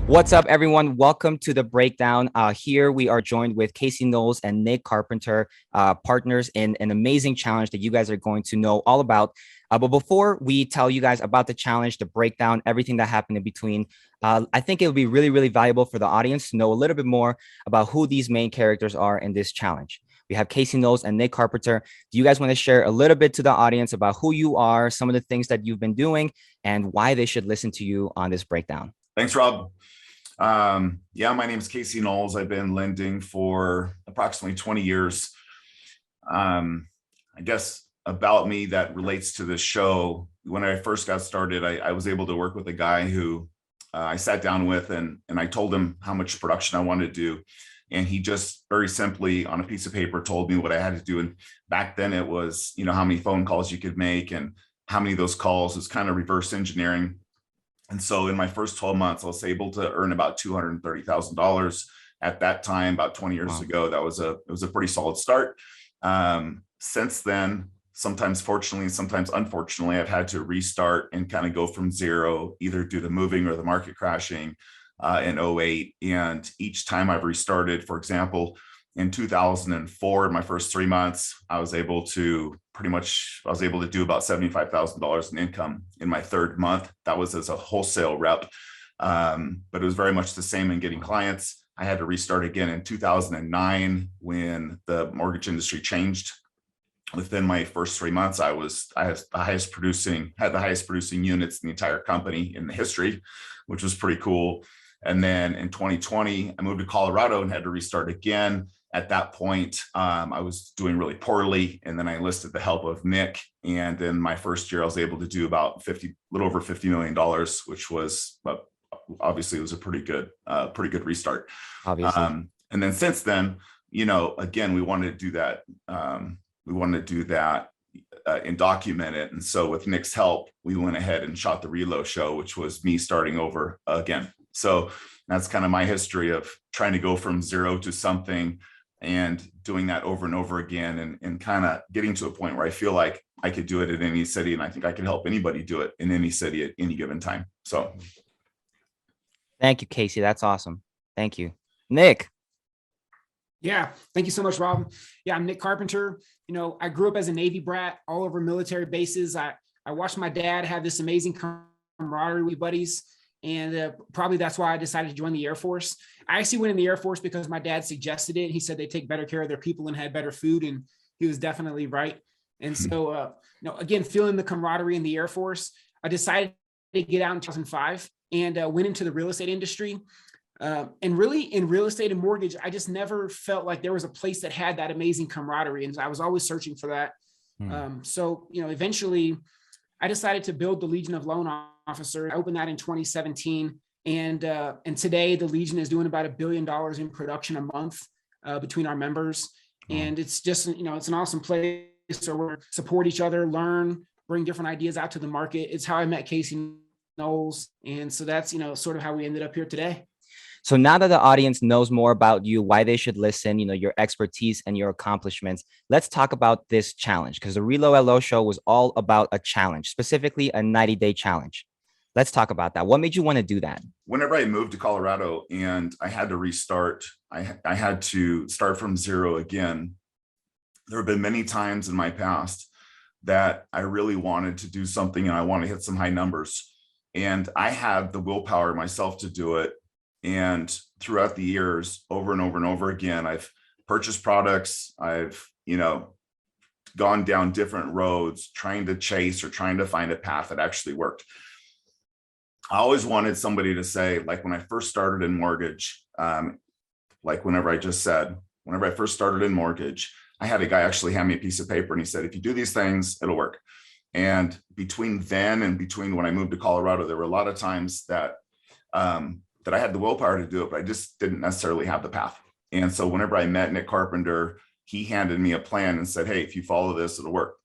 What's up, everyone? Welcome to the breakdown. Here we are joined with Casey Knowles and Nick Carpenter, partners in an amazing challenge that you guys are going to know all about. But before we tell you guys about the challenge, the breakdown, everything that happened in between, I think it would be really, really valuable for the audience to know a little bit more about who these main characters are in this challenge. We have Casey Knowles and Nick Carpenter. Do you guys want to share a little bit to the audience about who you are, some of the things that you've been doing, and why they should listen to you on this breakdown? Thanks, Rob. Yeah, my name is Casey Knowles. I've been lending for approximately 20 years. I guess about me that relates to this show. When I first got started, I was able to work with a guy who I sat down with and I told him how much production I wanted to do. And he just very simply on a piece of paper told me what I had to do. And back then it was, how many phone calls you could make and how many of those calls was kind of reverse engineering. And so in my first 12 months, I was able to earn about $230,000 at that time, about 20 years ago. It was a pretty solid start. Since then, sometimes fortunately, sometimes unfortunately, I've had to restart and kind of go from zero, either due to moving or the market crashing in '08. And each time I've restarted, for example, in 2004, in my first 3 months, I was able to do about $75,000 in income in my third month. That was as a wholesale rep. But it was very much the same in getting clients. I had to restart again in 2009 when the mortgage industry changed. Within my first 3 months, I had the highest producing units in the entire company in the history, which was pretty cool. And then in 2020, I moved to Colorado and had to restart again. At that point, I was doing really poorly. And then I enlisted the help of Nick. And in my first year, I was able to do about a little over $50 million, which was, obviously it was a pretty good restart. Obviously. And then since then, again, we wanted to do that. And document it. And so with Nick's help, we went ahead and shot the Relo show, which was me starting over again. So that's kind of my history of trying to go from zero to something and doing that over and over again and kind of getting to a point where I feel like I could do it in any city. And I think I can help anybody do it in any city at any given time. So. Thank you, Casey. That's awesome. Thank you. Nick. Yeah, thank you so much, Rob. Yeah, I'm Nick Carpenter. I grew up as a Navy brat all over military bases. I watched my dad have this amazing camaraderie with buddies. And probably that's why I decided to join the Air Force. I actually went in the Air Force because my dad suggested it. He said they take better care of their people and had better food. And he was definitely right. And so, again, feeling the camaraderie in the Air Force, I decided to get out in 2005 and went into the real estate industry. And really in real estate and mortgage, I just never felt like there was a place that had that amazing camaraderie. And I was always searching for that. So, eventually I decided to build the Legion of Loan Officers. I opened that in 2017. And today the Legion is doing about $1 billion in production a month between our members. And it's just, it's an awesome place where we support each other, learn, bring different ideas out to the market. It's how I met Casey Knowles. And so that's, sort of how we ended up here today. So now that the audience knows more about you, why they should listen, your expertise and your accomplishments, let's talk about this challenge, because the ReloLO show was all about a challenge, specifically a 90-day challenge. Let's talk about that. What made you want to do that? Whenever I moved to Colorado and I had to restart, I had to start from zero again. There have been many times in my past that I really wanted to do something and I want to hit some high numbers. And I had the willpower myself to do it. And throughout the years, over and over and over again, I've purchased products. I've, gone down different roads, trying to chase or trying to find a path that actually worked. I always wanted somebody to say, like when I first started in mortgage, whenever I first started in mortgage, I had a guy actually hand me a piece of paper and he said, if you do these things, it'll work. And between then and between when I moved to Colorado, there were a lot of times that I had the willpower to do it, but I just didn't necessarily have the path. And so whenever I met Nick Carpenter, he handed me a plan and said, hey, if you follow this, it'll work.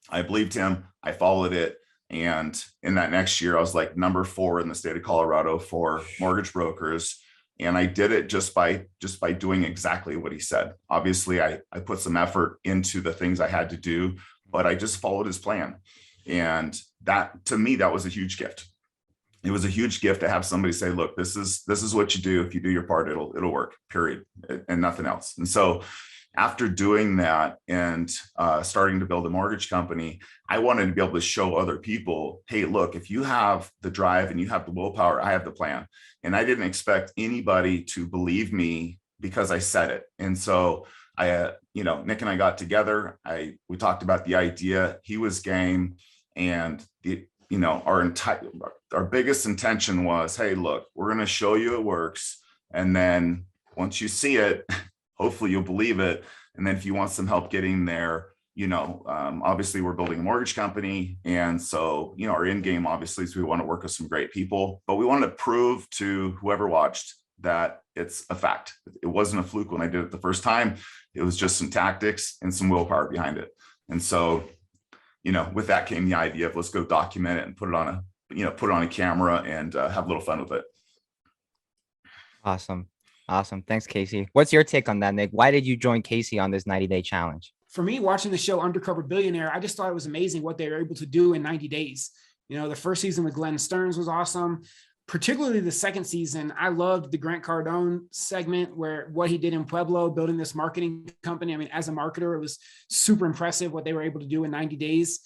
I believed him. I followed it. And in that next year, I was like number 4 in the state of Colorado for mortgage brokers. And I did it just by doing exactly what he said. Obviously, I put some effort into the things I had to do, but I just followed his plan. And that, to me, that was a huge gift. it was a huge gift to have somebody say, look, this is what you do. If you do your part, it'll work, period, and nothing else. And so after doing that and starting to build a mortgage company, I wanted to be able to show other people, hey, look, if you have the drive and you have the willpower, I have the plan. And I didn't expect anybody to believe me because I said it. And so Nick and I got together. We talked about the idea. He was game, and our biggest intention was, hey, look, we're going to show you it works, and then once you see it, hopefully you'll believe it. And then if you want some help getting there, obviously we're building a mortgage company, and so our end game obviously is we want to work with some great people, but we wanted to prove to whoever watched that it's a fact. It wasn't a fluke when I did it the first time. It was just some tactics and some willpower behind it. And so, with that came the idea of let's go document it and put it on a camera and have a little fun with it. Awesome. Thanks, Casey. What's your take on that, Nick? Why did you join Casey on this 90-day challenge? For me, watching the show Undercover Billionaire, I just thought it was amazing what they were able to do in 90 days. The first season with Glenn Stearns was awesome. Particularly the second season, I loved the Grant Cardone segment where what he did in Pueblo, building this marketing company. I mean, as a marketer, it was super impressive what they were able to do in 90 days.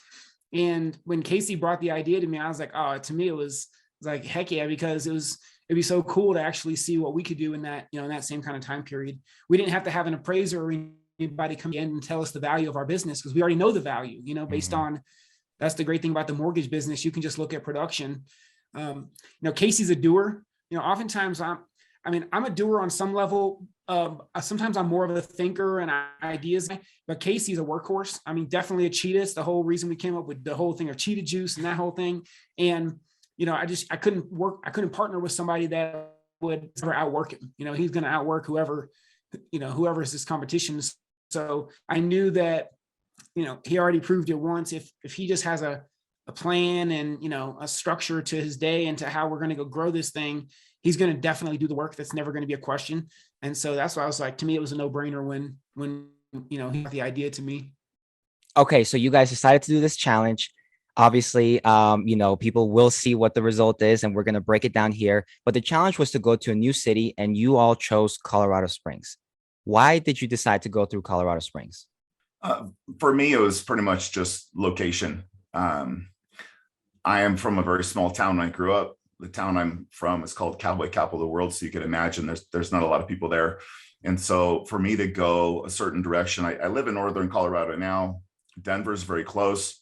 And when Casey brought the idea to me, I was like, oh, to me, it was like, heck yeah, because it'd be so cool to actually see what we could do in that, in that same kind of time period. We didn't have to have an appraiser or anybody come in and tell us the value of our business because we already know the value, based on, that's the great thing about the mortgage business. You can just look at production. Casey's a doer. Oftentimes I'm a doer on some level. Sometimes I'm more of a thinker and ideas, but Casey's a workhorse. Definitely a cheetist. The whole reason we came up with the whole thing of cheetah juice and that whole thing. And, I couldn't partner with somebody that would ever outwork him. He's going to outwork whoever is his competition. So I knew that, he already proved it once. If he just has a plan and, a structure to his day and to how we're going to go grow this thing, he's going to definitely do the work. That's never going to be a question. And so that's why I was like, to me, it was a no brainer when he got the idea to me. Okay. So you guys decided to do this challenge. Obviously, people will see what the result is, and we're going to break it down here. But the challenge was to go to a new city, and you all chose Colorado Springs. Why did you decide to go through Colorado Springs? For me, it was pretty much just location. I am from a very small town when I grew up. The town I'm from is called Cowboy Capital of the World. So you can imagine there's not a lot of people there. And so for me to go a certain direction, I live in northern Colorado now. Denver's very close,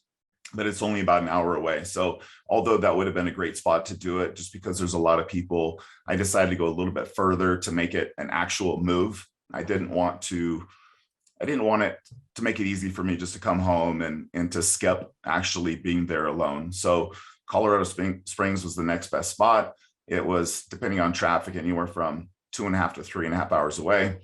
but it's only about an hour away. So although that would have been a great spot to do it, just because there's a lot of people, I decided to go a little bit further to make it an actual move. I didn't want it to make it easy for me just to come home and to skip actually being there alone. So Colorado Springs was the next best spot. It was, depending on traffic, anywhere from 2.5 to 3.5 hours away.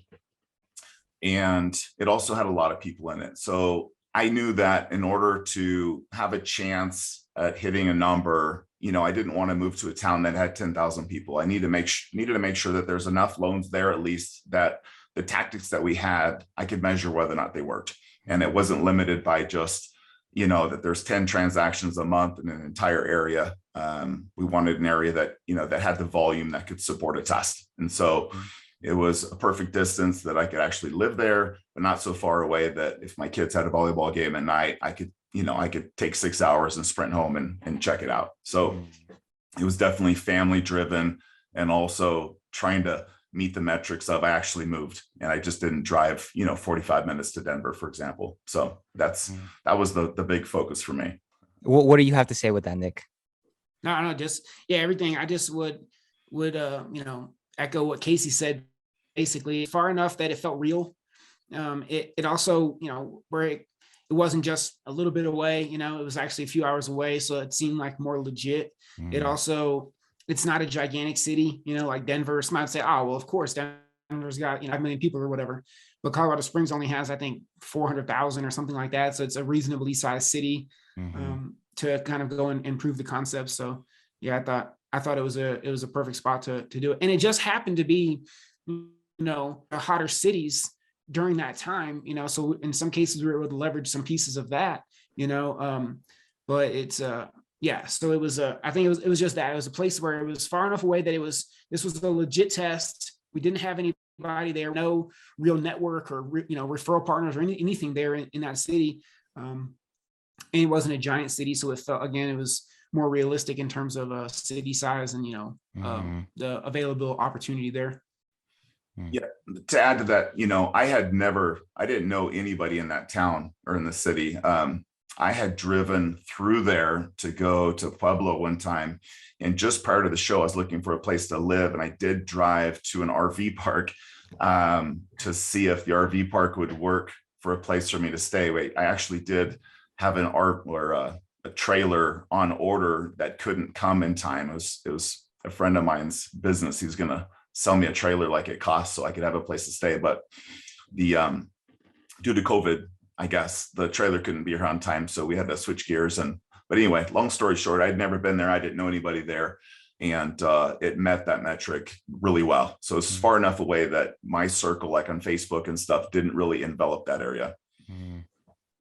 And it also had a lot of people in it. So I knew that in order to have a chance at hitting a number, I didn't want to move to a town that had 10,000 people. I needed to make sure that there's enough loans there, at least, that the tactics that we had, I could measure whether or not they worked. And it wasn't limited by just, that there's 10 transactions a month in an entire area. We wanted an area that, that had the volume that could support a test. And so it was a perfect distance that I could actually live there, but not so far away that if my kids had a volleyball game at night, I could take 6 hours and sprint home and check it out. So it was definitely family driven, and also trying to meet the metrics of I actually moved and I just didn't drive, 45 minutes to Denver, for example. So that was the big focus for me. What do you have to say with that, Nick? No, everything. I just would echo what Casey said, basically far enough that it felt real. It also, where it wasn't just a little bit away, it was actually a few hours away. So it seemed like more legit. It also, it's not a gigantic city, like Denver. Some might say, oh, well, of course, Denver's got, 5 million people or whatever. But Colorado Springs only has, I think, 400,000 or something like that. So it's a reasonably sized city to kind of go and improve the concept. So yeah, I thought it was a perfect spot to do it. And it just happened to be, the hotter cities during that time, so in some cases we were able to leverage some pieces of that, but it's Yeah, so it was I think it was just that. It was a place where it was far enough away that this was a legit test. We didn't have anybody there, no real network or referral partners or anything there in that city. And it wasn't a giant city, so it felt, again, it was more realistic in terms of city size and the available opportunity there. Yeah. To add to that, I didn't know anybody in that town or in the city. I had driven through there to go to Pueblo one time. And just prior to the show, I was looking for a place to live. And I did drive to an RV park to see if the RV park would work for a place for me to stay. Wait, I actually did have a trailer on order that couldn't come in time. It was a friend of mine's business. He was going to sell me a trailer like it cost so I could have a place to stay. But the due to COVID, I guess the trailer couldn't be here on time. So we had to switch gears. But anyway, long story short, I'd never been there. I didn't know anybody there. And it met that metric really well. So it's far enough away that my circle, like on Facebook and stuff, didn't really envelop that area.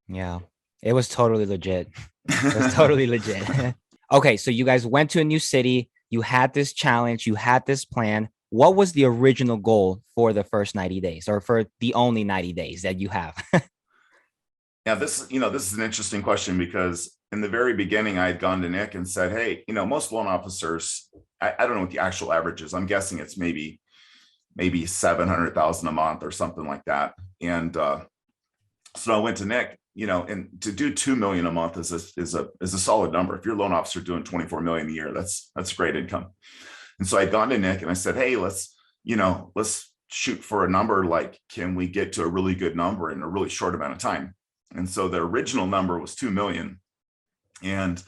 Yeah, it was totally legit. It was totally legit. Okay, so you guys went to a new city. You had this challenge. You had this plan. What was the original goal for the first 90 days or for the only 90 days that you have? Yeah, this is an interesting question because in the very beginning, I had gone to Nick and said, hey, most loan officers, I don't know what the actual average is. I'm guessing it's maybe 700,000 a month or something like that. And so I went to Nick, and to do 2 million a month is a solid number. If you're a loan officer doing 24 million a year, that's great income. And so I'd gone to Nick and I said, hey, let's shoot for a number. Like, can we get to a really good number in a really short amount of time? And so the original number was 2 million. And,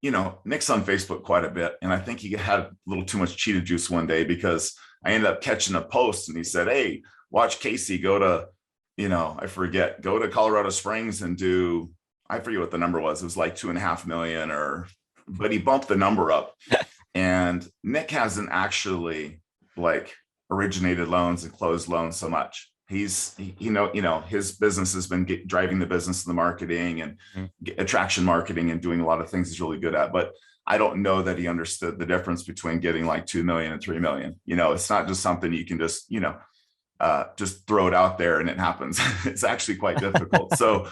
Nick's on Facebook quite a bit. And I think he had a little too much cheetah juice one day because I ended up catching a post and he said, hey, watch Casey go to, go to Colorado Springs and I forget what the number was. It was like 2.5 million but he bumped the number up. And Nick hasn't actually originated loans and closed loans so much. His business has been driving the business and the marketing and attraction marketing and doing a lot of things he's really good at. But I don't know that he understood the difference between getting 2 million and 3 million. It's not just something you can just throw it out there and it happens. It's actually quite difficult. So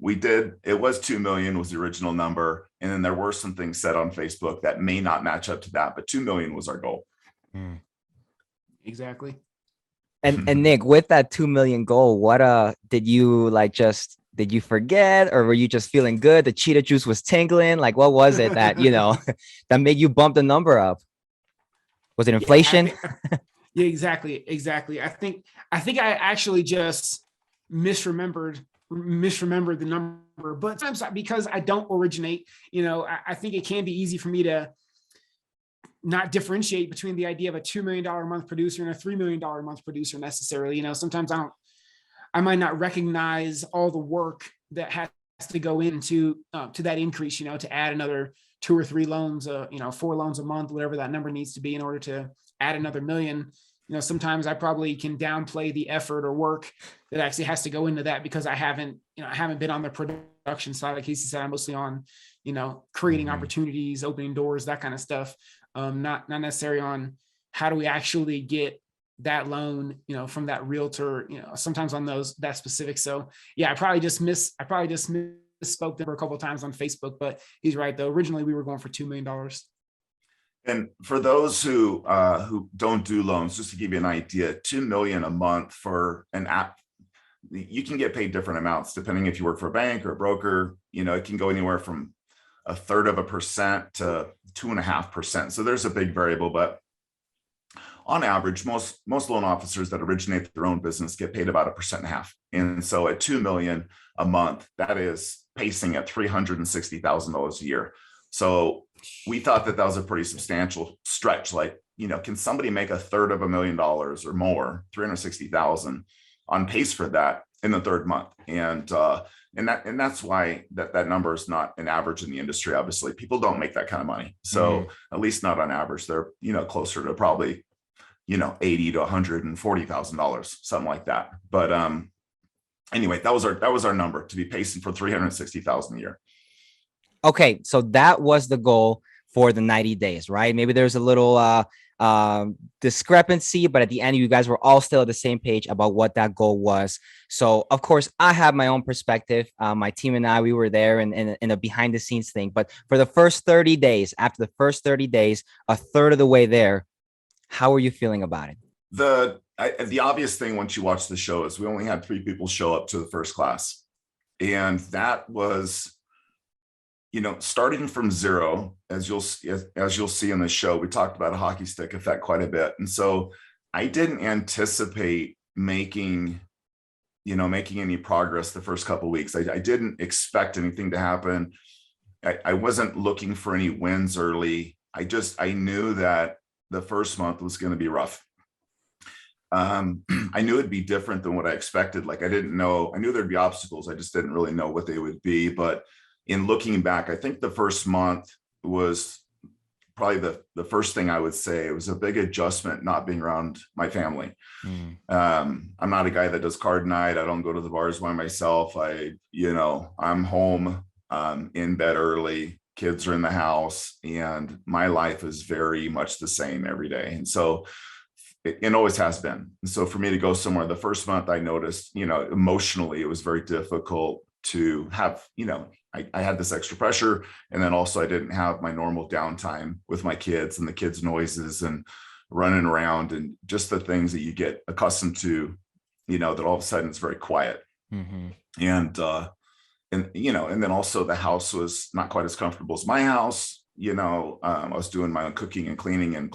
it was 2 million was the original number. And then there were some things said on Facebook that may not match up to that, but 2 million was our goal. Exactly. And Nick, with that 2 million goal, what did you did you forget, or were you just feeling good? The cheetah juice was tingling. What was it that, that made you bump the number up? Was it inflation? Yeah, exactly. I think I actually just misremembered the number, but sometimes because I don't originate, I think it can be easy for me to not differentiate between the idea of a $2 million a month producer and a $3 million a month producer necessarily. Sometimes I might not recognize all the work that has to go into to that increase, to add another 2 or 3 loans, 4 loans a month, whatever that number needs to be in order to add another million. Sometimes I probably can downplay the effort or work that actually has to go into that because I haven't been on the production side. Like Casey said, I'm mostly on, creating opportunities, opening doors, that kind of stuff. Not necessarily on how do we actually get that loan, from that realtor, sometimes on that specific. So yeah, I probably just misspoke there a couple of times on Facebook, but he's right though. Originally we were going for $2 million. And for those who don't do loans, just to give you an idea, 2 million a month for an app, you can get paid different amounts depending if you work for a bank or a broker. It can go anywhere from 0.33% to 2.5%. So there's a big variable, but on average, most loan officers that originate their own business get paid about 1.5%. And so at 2 million a month, that is pacing at $360,000 a year. So we thought that was a pretty substantial stretch. Can somebody make $350,000 or more, 360,000 on pace for that in the third month? And that's why that number is not an average in the industry. Obviously, people don't make that kind of money. So at least not on average. They're, closer to probably, $80,000 to $140,000, something like that. But anyway, that was our number, to be pacing for 360,000 a year. Okay, so that was the goal for the 90 days, right? Maybe there's a little discrepancy, but at the end, you guys were all still at the same page about what that goal was. So, of course, I have my own perspective. My team and I, we were there in a behind the scenes thing. But for the first 30 days, after the first 30 days, a third of the way there, how are you feeling about it? The obvious thing once you watch the show is we only had 3 people show up to the first class. And that was, starting from zero, as you'll see in the show, we talked about a hockey stick effect quite a bit. And so I didn't anticipate making any progress the first couple of weeks. I didn't expect anything to happen. I wasn't looking for any wins early. I knew that the first month was going to be rough. I knew it'd be different than what I expected. Like I knew there'd be obstacles. I just didn't really know what they would be. But in looking back, I think the first month was probably the first thing I would say. It was a big adjustment not being around my family. I'm not a guy that does card night. I don't go to the bars by myself. I'm home, in bed early, kids are in the house, and my life is very much the same every day. And so it always has been. And so for me to go somewhere the first month, I noticed, emotionally, it was very difficult to have, I had this extra pressure. And then also I didn't have my normal downtime with my kids and the kids' noises and running around and just the things that you get accustomed to, that all of a sudden it's very quiet. Mm-hmm. And then also the house was not quite as comfortable as my house. I was doing my own cooking and cleaning and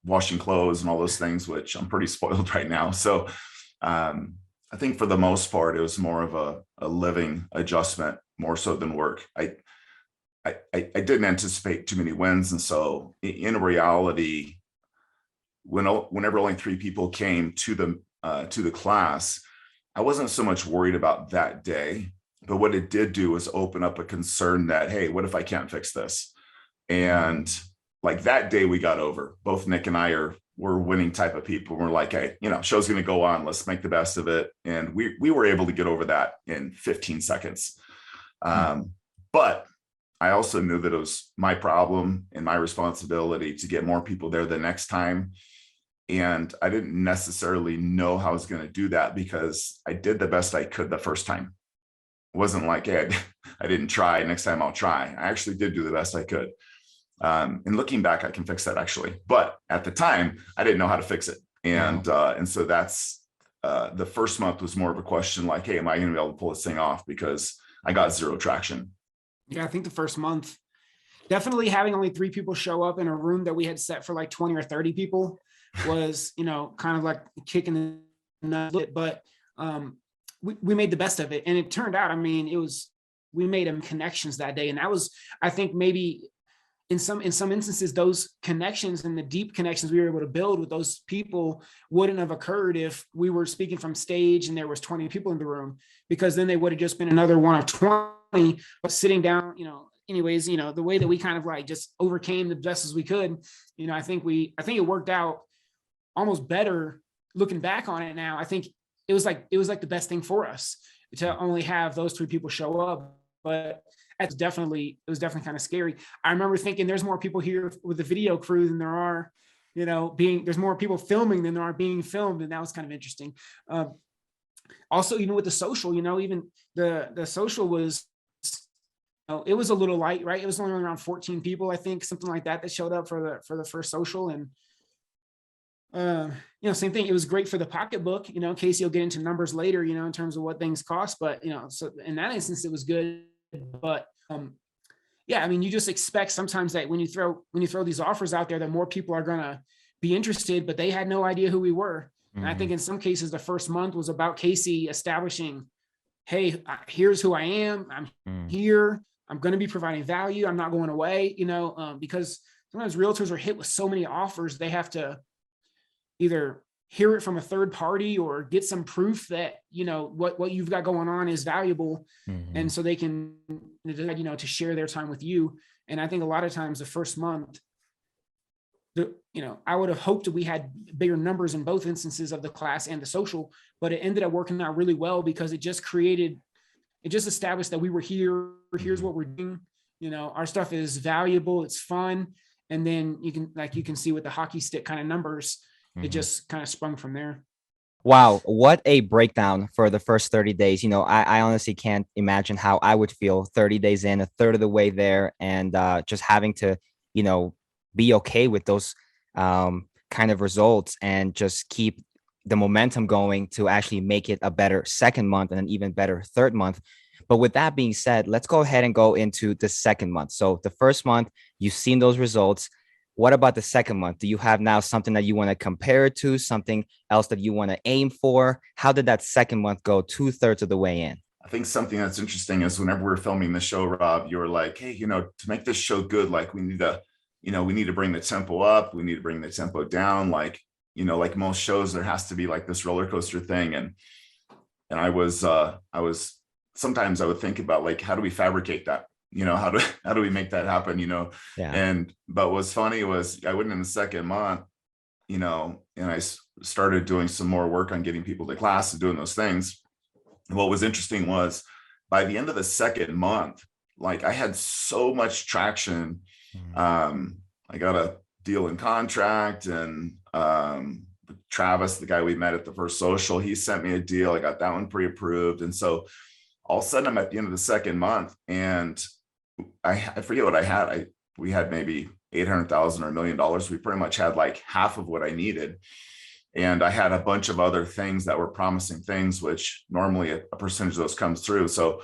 washing clothes and all those things, which I'm pretty spoiled right now. So I think for the most part, it was more of a living adjustment, more so than work. I didn't anticipate too many wins. And so in reality, whenever only 3 people came to the class, I wasn't so much worried about that day. But what it did do was open up a concern that, hey, what if I can't fix this? And like that day we got over. Both Nick and I we're winning type of people. We're like, hey, show's going to go on. Let's make the best of it. And we were able to get over that in 15 seconds. But I also knew that it was my problem and my responsibility to get more people there the next time. And I didn't necessarily know how I was going to do that because I did the best I could the first time. It wasn't like, hey, I didn't try. Next time I'll try. I actually did do the best I could. And looking back, I can fix that actually. But at the time, I didn't know how to fix it. And so that's the first month was more of a question like, hey, am I going to be able to pull this thing off? Because I got 0 traction. Yeah, I think the first month, definitely having only 3 people show up in a room that we had set for like 20 or 30 people was, kind of like kicking the nuts. But we made the best of it. And it turned out, we made them connections that day. And that was, I think maybe in some instances, those connections and the deep connections we were able to build with those people wouldn't have occurred if we were speaking from stage and there was 20 people in the room, because then they would have just been another one of 20, but sitting down, anyways, the way that we kind of like just overcame the best as we could, I think it worked out almost better looking back on it now. I think it was like the best thing for us to only have those 3 people show up, but it was definitely kind of scary. I remember thinking there's more people here with the video crew than there are, there's more people filming than there are being filmed. And that was kind of interesting. Also, even with the social, even the social was, it was a little light, right? It was only around 14 people, I think, something like that showed up for the first social. And same thing. It was great for the pocketbook. Casey will get into numbers later, in terms of what things cost. But so in that instance, it was good. But you just expect sometimes that when you throw these offers out there, that more people are gonna be interested. But they had no idea who we were. Mm-hmm. And I think in some cases, the first month was about Casey establishing, hey, here's who I am. I'm here. I'm going to be providing value. I'm not going away. Because sometimes realtors are hit with so many offers, they have to either hear it from a third party or get some proof that, what you've got going on is valuable. Mm-hmm. And so they can decide, to share their time with you. And I think a lot of times the first month, I would have hoped that we had bigger numbers in both instances of the class and the social, but it ended up working out really well because it it just established that we were here. Here's what we're doing. You know, our stuff is valuable. It's fun. And then you can see with the hockey stick kind of numbers, it just kind of sprung from there. Wow, what a breakdown for the first 30 days. You know, I honestly can't imagine how I would feel 30 days in, a third of the way there, and just having to, you know, be okay with those kind of results and just keep the momentum going to actually make it a better second month and an even better third month. But with that being said, let's go ahead and go into the second month. So the first month, you've seen those results. What about the second month? Do you have now something that you want to compare it to, something else that you want to aim for? How did that second month go 2/3 of the way in? I think something that's interesting is whenever we're filming the show, Rob, you were like, hey, you know, to make this show good, like we need to bring the tempo up. We need to bring the tempo down. Like, you know, like most shows, there has to be like this roller coaster thing. And I was sometimes I would think about like, how do we fabricate that? You know, how do we make that happen? You know, Yeah. But what's funny was I went in the second month, you know, and I started doing some more work on getting people to class and doing those things. And what was interesting was by the end of the second month, like I had so much traction. I got a deal in contract, and Travis, the guy we met at the first social, he sent me a deal. I got that one pre-approved. And so all of a sudden I'm at the end of the second month, and I forget what I had. We had maybe 800,000 or $1 million. We pretty much had like half of what I needed. And I had a bunch of other things that were promising things, which normally a percentage of those comes through. So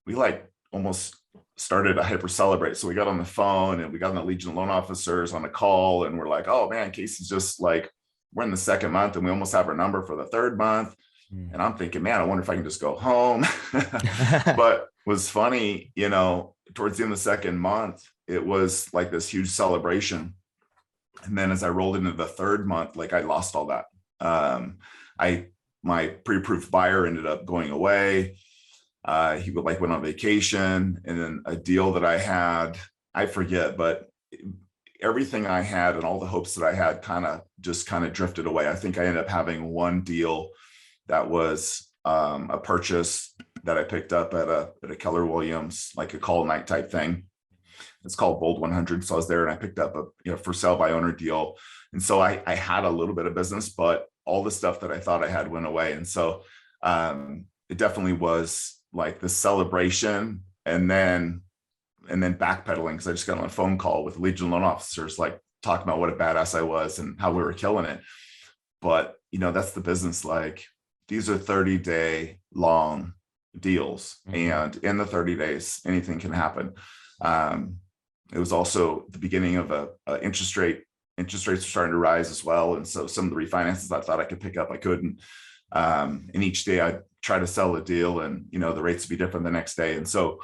we like almost started to hyper celebrate. So we got on the phone and we got on the Legion loan officers on a call, and we're like, oh man, Casey's just like, we're in the second month and we almost have our number for the third month. And I'm thinking, man, I wonder if I can just go home. But was funny, you know, towards the end of the second month, it was like this huge celebration. And then as I rolled into the third month, like I lost all that. My pre-approved buyer ended up going away. He went on vacation, and then a deal that I had, I forget, but everything I had and all the hopes that I had kind of drifted away. I think I ended up having one deal that was a purchase that I picked up at a Keller Williams, like a call night type thing. It's called Bold 100. So I was there and I picked up a for sale by owner deal. And so I had a little bit of business, but all the stuff that I thought I had went away. And so it definitely was like the celebration, and then backpedaling, because I just got on a phone call with Legion loan officers, like talking about what a badass I was and how we were killing it. But, you know, that's the business. Like, these are 30-day long deals. And in the 30 days, anything can happen. It was also the beginning of interest rates were starting to rise as well. And so some of the refinances I thought I could pick up, I couldn't. And each day I'd try to sell a deal, and, you know, the rates would be different the next day. And so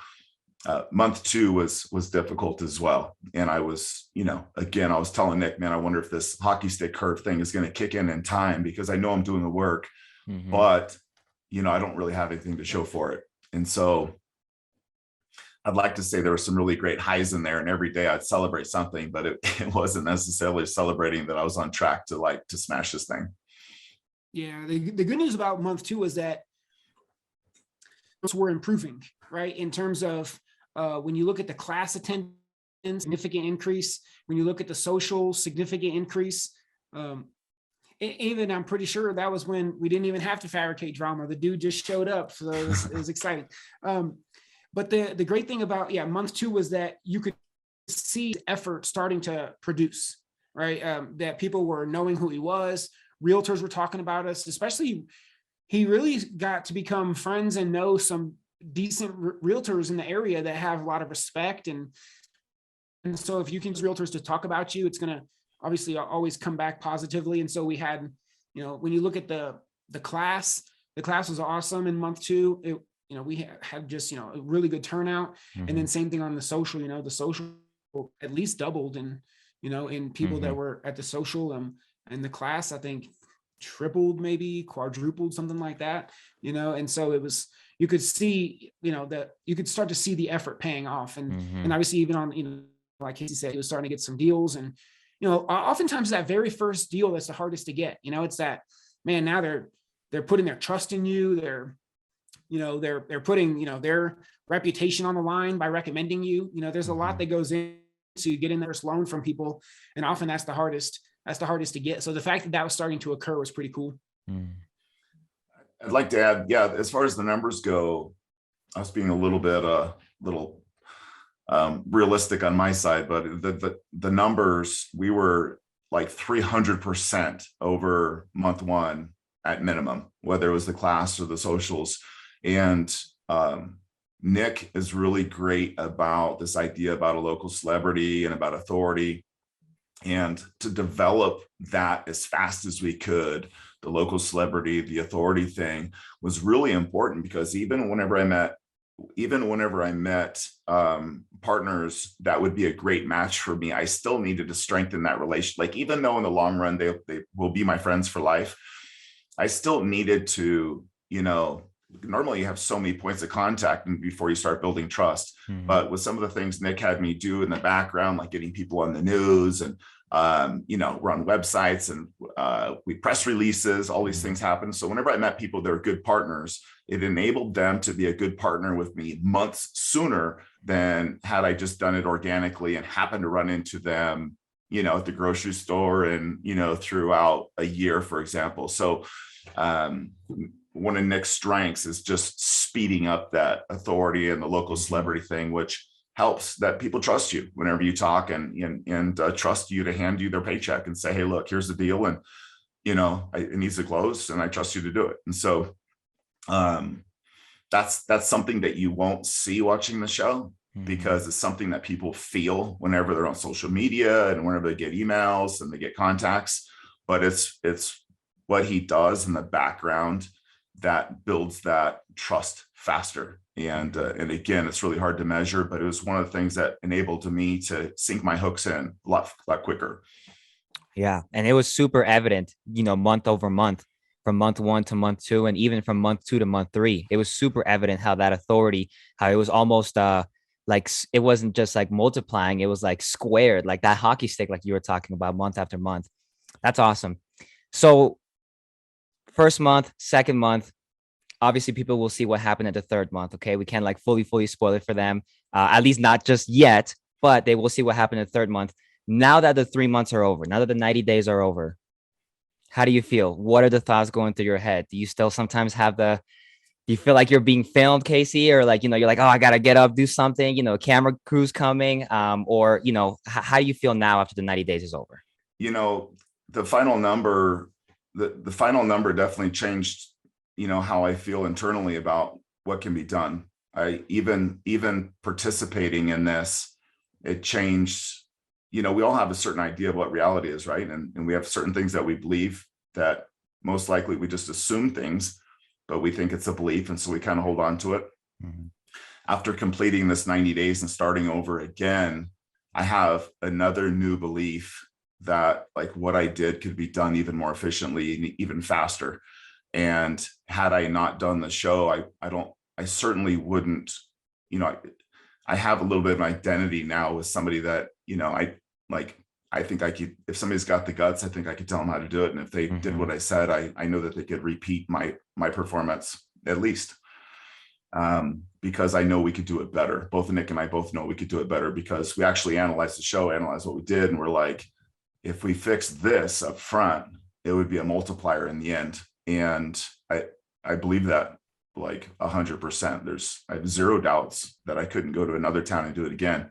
month two was difficult as well. And I was, you know, again, I was telling Nick, man, I wonder if this hockey stick curve thing is going to kick in time, because I know I'm doing the work, but, you know, I don't really have anything to show for it. And so I'd like to say there were some really great highs in there, and every day I'd celebrate something, but it wasn't necessarily celebrating that I was on track to smash this thing. Yeah. The good news about month two was that we're improving, right? In terms of when you look at the class attendance, significant increase. When you look at the social, significant increase. Even I'm pretty sure that was when we didn't even have to fabricate drama. The dude just showed up. So it was exciting. But the great thing about, month two was that you could see effort starting to produce, right? That people were knowing who he was. Realtors were talking about us, especially he really got to become friends and know some decent realtors in the area that have a lot of respect. And so if you can use realtors to talk about you, it's going to obviously always come back positively. And so we had, you know, when you look at the class was awesome in month two. We had just, a really good turnout. And then same thing on the social, the social at least doubled in people that were at the social, and the class, I think tripled, maybe quadrupled, something like that, and so it was, you could see, that you could start to see the effort paying off. And obviously even on, like Casey said, he was starting to get some deals. And, oftentimes that very first deal, that's the hardest to get, it's that, man, now they're putting their trust in you. they're putting, their reputation on the line by recommending you. There's a lot that goes into getting the first loan from people. And often that's the hardest to get. So the fact that was starting to occur was pretty cool. I'd like to add, yeah, as far as the numbers go, I was being a little bit, realistic on my side, but the numbers, we were like 300% over month one at minimum, whether it was the class or the socials. And Nick is really great about this idea about a local celebrity and about authority, and to develop that as fast as we could. The local celebrity, the authority thing was really important, because even whenever I met partners that would be a great match for me, I still needed to strengthen that relation. Like, even though in the long run they will be my friends for life, I still needed to, normally you have so many points of contact before you start building trust. But with some of the things Nick had me do in the background, like getting people on the news and run websites and we press releases, all these things happen. So whenever I met people that were good partners, it enabled them to be a good partner with me months sooner than had I just done it organically and happened to run into them, at the grocery store and, throughout a year, for example. So one of Nick's strengths is just speeding up that authority and the local celebrity thing, which helps that people trust you whenever you talk and trust you to hand you their paycheck and say, hey, look, here's the deal. And, it needs to close and I trust you to do it. And so that's something that you won't see watching the show, because it's something that people feel whenever they're on social media and whenever they get emails and they get contacts. But it's what he does in the background that builds that trust faster. And again, it's really hard to measure, but it was one of the things that enabled me to sink my hooks in a lot quicker. Yeah. And it was super evident, month over month, from month one to month two, and even from month 2 to month 3, it was super evident how that authority, how it was almost like, it wasn't just like multiplying, it was like squared, like that hockey stick, like you were talking about, month after month. That's awesome. So first month, second month, obviously people will see what happened at the third month. Okay. We can't like fully spoil it for them. At least not just yet, but they will see what happened in the third month. Now that the 3 months are over, now that the 90 days are over, how do you feel? What are the thoughts going through your head? Do you still sometimes have do you feel like you're being filmed, Casey, or like, you're like, oh, I got to get up, do something, camera crew's coming, or, how do you feel now after the 90 days is over? The final number, the final number definitely changed, how I feel internally about what can be done. I even participating in this, it changed. We all have a certain idea of what reality is, right? And we have certain things that we believe that most likely we just assume things, but we think it's a belief. And so we kind of hold on to it. After completing this 90 days and starting over again, I have another new belief that like what I did could be done even more efficiently and even faster. And had I not done the show, I certainly wouldn't, I have a little bit of an identity now with somebody that, I think I could, if somebody's got the guts, I think I could tell them how to do it. And if they did what I said, I know that they could repeat my performance at least, because I know we could do it better. Both Nick and I both know we could do it better, because we actually analyzed the show, analyzed what we did. And we're like, if we fix this up front, it would be a multiplier in the end. And I believe that like 100%. I have zero doubts that I couldn't go to another town and do it again,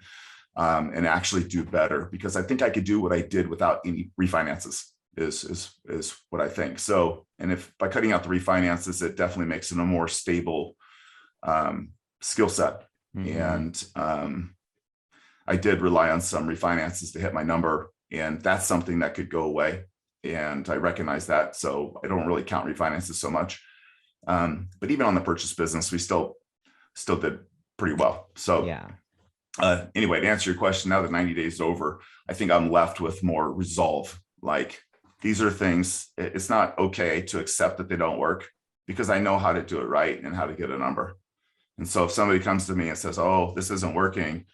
and actually do better, because I think I could do what I did without any refinances is what I think. So, and if by cutting out the refinances, it definitely makes it a more stable skill set. And I did rely on some refinances to hit my number, and that's something that could go away. And I recognize that. So I don't really count refinances so much. But even on the purchase business, we still did pretty well. So yeah. Anyway, to answer your question, now that 90 days is over, I think I'm left with more resolve. Like, these are things, it's not okay to accept that they don't work, because I know how to do it right and how to get a number. And so if somebody comes to me and says, oh, this isn't working,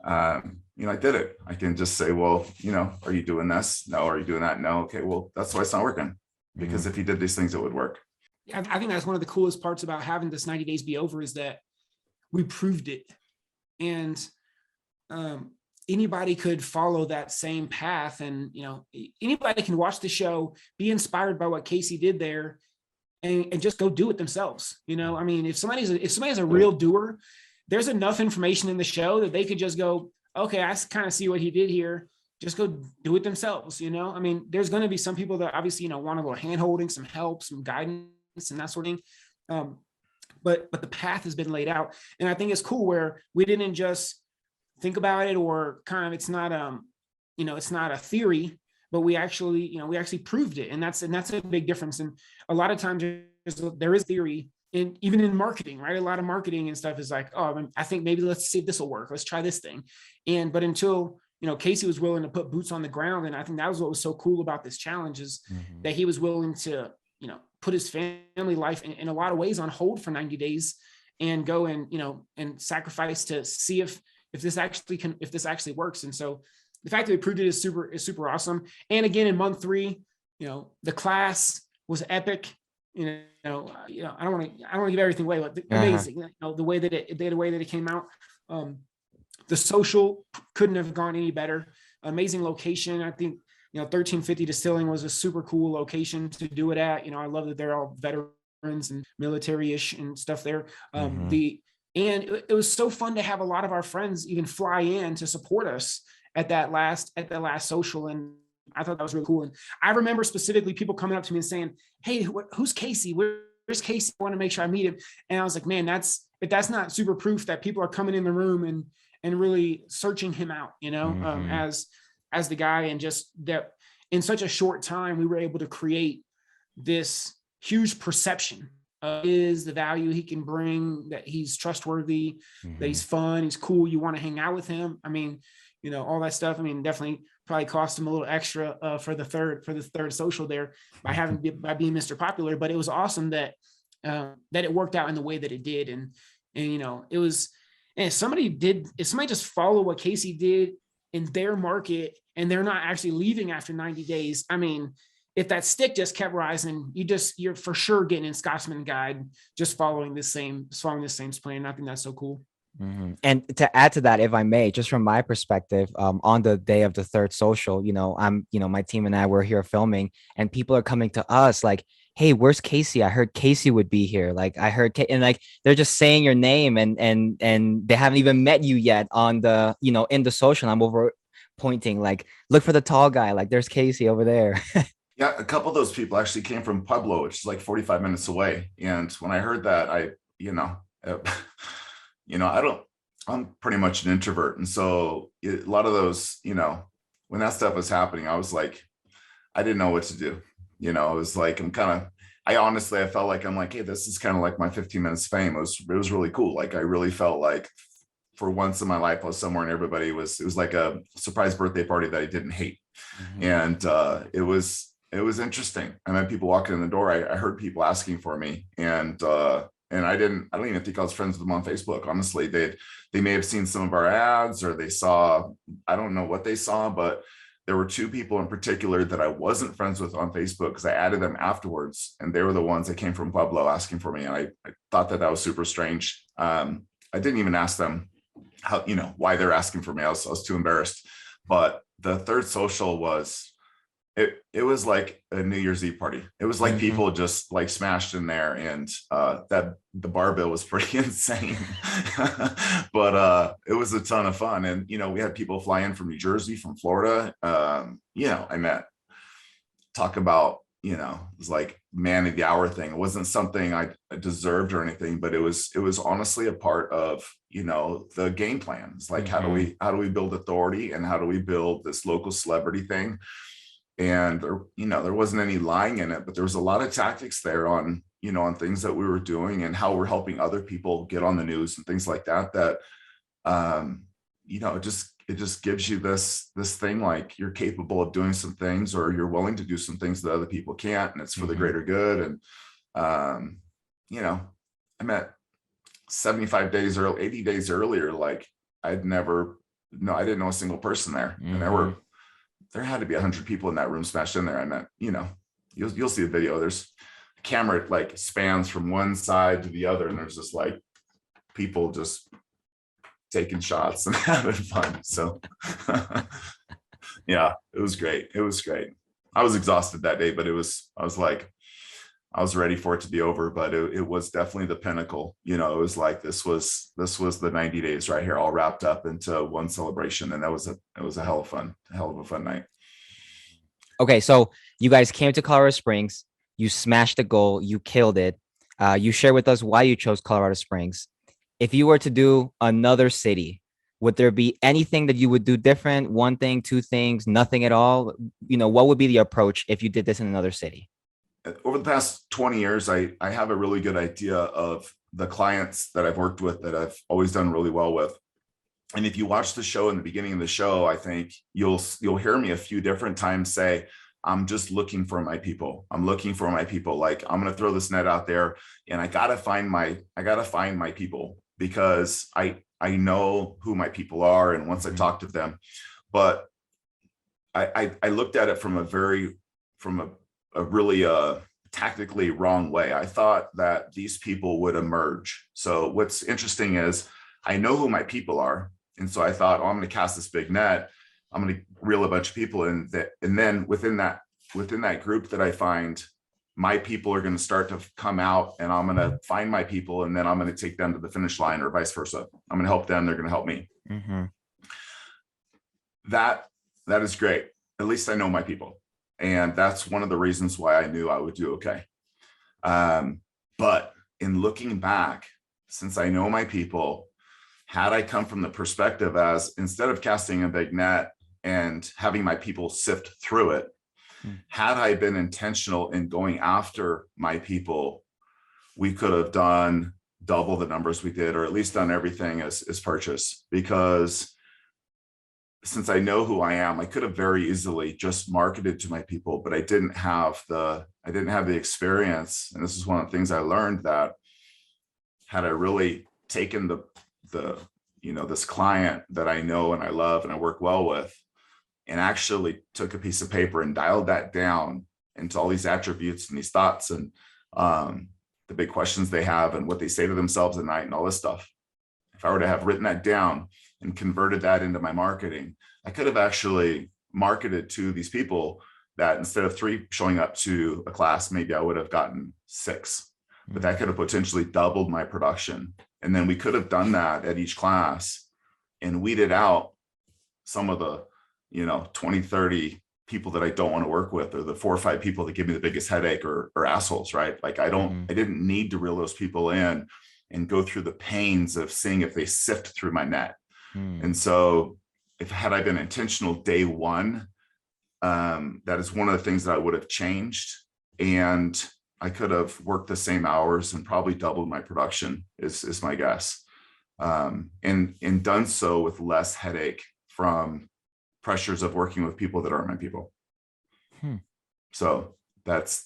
I did it. I can just say, well, are you doing this? No. Are you doing that? No. Okay, well, that's why it's not working. Because if you did these things, it would work. I think that's one of the coolest parts about having this 90 days be over is that we proved it. And anybody could follow that same path. And, anybody can watch the show, be inspired by what Casey did there, and just go do it themselves. I mean, if somebody's a real doer, there's enough information in the show that they could just go, okay, I kind of see what he did here. Just go do it themselves. I mean, there's going to be some people that obviously, want a little hand holding, some help, some guidance and that sort of thing. But the path has been laid out. And I think it's cool where we didn't just think about it or kind of, it's not a theory, but we actually proved it. And that's a big difference. And a lot of times there is theory even in marketing, right? A lot of marketing and stuff is like, oh, I think maybe let's see if this will work. Let's try this thing. But until, Casey was willing to put boots on the ground. And I think that was what was so cool about this challenge is that he was willing to, put his family life in a lot of ways on hold for 90 days and go and, and sacrifice to see if this actually works. And so the fact that we proved it is super awesome. And again, in month 3, the class was epic. I don't want to give everything away, but amazing. The way that it came out. The social couldn't have gone any better. Amazing location. I think 1350 Distilling was a super cool location to do it at. I love that they're all veterans and military-ish and stuff there. And it was so fun to have a lot of our friends even fly in to support us at that last social. And I thought that was really cool. And I remember specifically people coming up to me and saying, hey, who's Casey? Where's Casey? I want to make sure I meet him. And I was like, man, that's not super proof that people are coming in the room and really searching him out, as the guy. And just that in such a short time, we were able to create this huge perception of the value he can bring, that he's trustworthy, that he's fun, he's cool. You want to hang out with him. I mean, all that stuff. I mean, definitely probably cost him a little extra for the third social there by being Mr. Popular, but it was awesome that it worked out in the way that it did. And it was, and if somebody just follow what Casey did in their market and they're not actually leaving after 90 days, I mean, if that stick just kept rising, you're for sure getting in Scotsman Guide, just following this same plan. I think that's so cool. And to add to that, if I may, just from my perspective, on the day of the third social, my team and I were here filming, and people are coming to us like, hey, where's Casey? I heard Casey would be here. Like I heard, and like, they're just saying your name and they haven't even met you yet on the, in the social. I'm over pointing like, look for the tall guy. Like there's Casey over there. Yeah. A couple of those people actually came from Pueblo, which is like 45 minutes away. And when I heard that, I'm pretty much an introvert. And so a lot of those, when that stuff was happening, I was like, I didn't know what to do. It was like, I felt like, I'm like, hey, this is kind of like my 15 minutes fame. It was really cool. Like, I really felt like for once in my life, I was somewhere and it was like a surprise birthday party that I didn't hate. And it was interesting. I met people walking in the door. I heard people asking for me, and I don't even think I was friends with them on Facebook. Honestly, they may have seen some of our ads, or they saw, I don't know what they saw, but there were 2 people in particular that I wasn't friends with on Facebook because I added them afterwards. And they were the ones that came from Pueblo asking for me. And I thought that was super strange. I didn't even ask them how, why they're asking for me. I was too embarrassed. But the third social was, it was like a New Year's Eve party. It was like people just like smashed in there, and that the bar bill was pretty insane. But it was a ton of fun. And we had people fly in from New Jersey, from Florida. I met, talk about, it was like man of the hour thing. It wasn't something I deserved or anything, but it was honestly a part of the game plan. It's like, how do we build authority, and how do we build this local celebrity thing? And there wasn't any lying in it, but there was a lot of tactics there on things that we were doing and how we're helping other people get on the news and things like that, it just gives you this thing, like you're capable of doing some things, or you're willing to do some things that other people can't, and it's for the greater good. And I met 75 days or 80 days earlier, like I didn't know a single person there. And there had to be 100 people in that room smashed in there. I met, you'll see the video. I camera like spans from one side to the other, and there's just like people just taking shots and having fun. So yeah, it was great. It was great. I was exhausted that day, but I was ready for it to be over, but it was definitely the pinnacle. You know, it was like, this was the 90 days right here, all wrapped up into one celebration. And it was a hell of a fun night. Okay, so you guys came to Colorado Springs, you smashed the goal, you killed it. You share with us why you chose Colorado Springs. If you were to do another city, would there be anything that you would do different? One thing, two things, nothing at all? You know, what would be the approach if you did this in another city? Over the past 20 years, I have a really good idea of the clients that I've worked with that I've always done really well with. And if you watch the show in the beginning of the show, I think you'll hear me a few different times say, I'm just looking for my people. I'm looking for my people. Like, I'm going to throw this net out there, and I got to find my people, because I know who my people are. And once I talk to them, but I looked at it from a really tactically wrong way. I thought that these people would emerge. So what's interesting is I know who my people are. And so I thought, oh, I'm going to cast this big net. I'm going to reel a bunch of people in that. And then within that group that I find, my people are going to start to come out, and I'm going to find my people. And then I'm going to take them to the finish line, or vice versa. I'm going to help them. They're going to help me. Mm-hmm. That is great. At least I know my people. And that's one of the reasons why I knew I would do okay. But in looking back, since I know my people, had I come from the perspective as, instead of casting a big net and having my people sift through it, had I been intentional in going after my people, we could have done double the numbers we did, or at least done everything as purchase. Because since I know who I am, I could have very easily just marketed to my people, but I didn't have the experience. And this is one of the things I learned, that had I really taken this client that I know and I love and I work well with, and actually took a piece of paper and dialed that down into all these attributes and these thoughts and the big questions they have and what they say to themselves at night and all this stuff. If I were to have written that down and converted that into my marketing, I could have actually marketed to these people that instead of 3 showing up to a class, maybe I would have gotten 6, but that could have potentially doubled my production. And then we could have done that at each class and weeded out some of the 20, 30 people that I don't want to work with, or the 4 or 5 people that give me the biggest headache or assholes, right? Like I didn't need to reel those people in and go through the pains of seeing if they sift through my net. And so had I been intentional day one, that is one of the things that I would have changed. And I could have worked the same hours and probably doubled my production is my guess. And done so with less headache from pressures of working with people that aren't my people. So that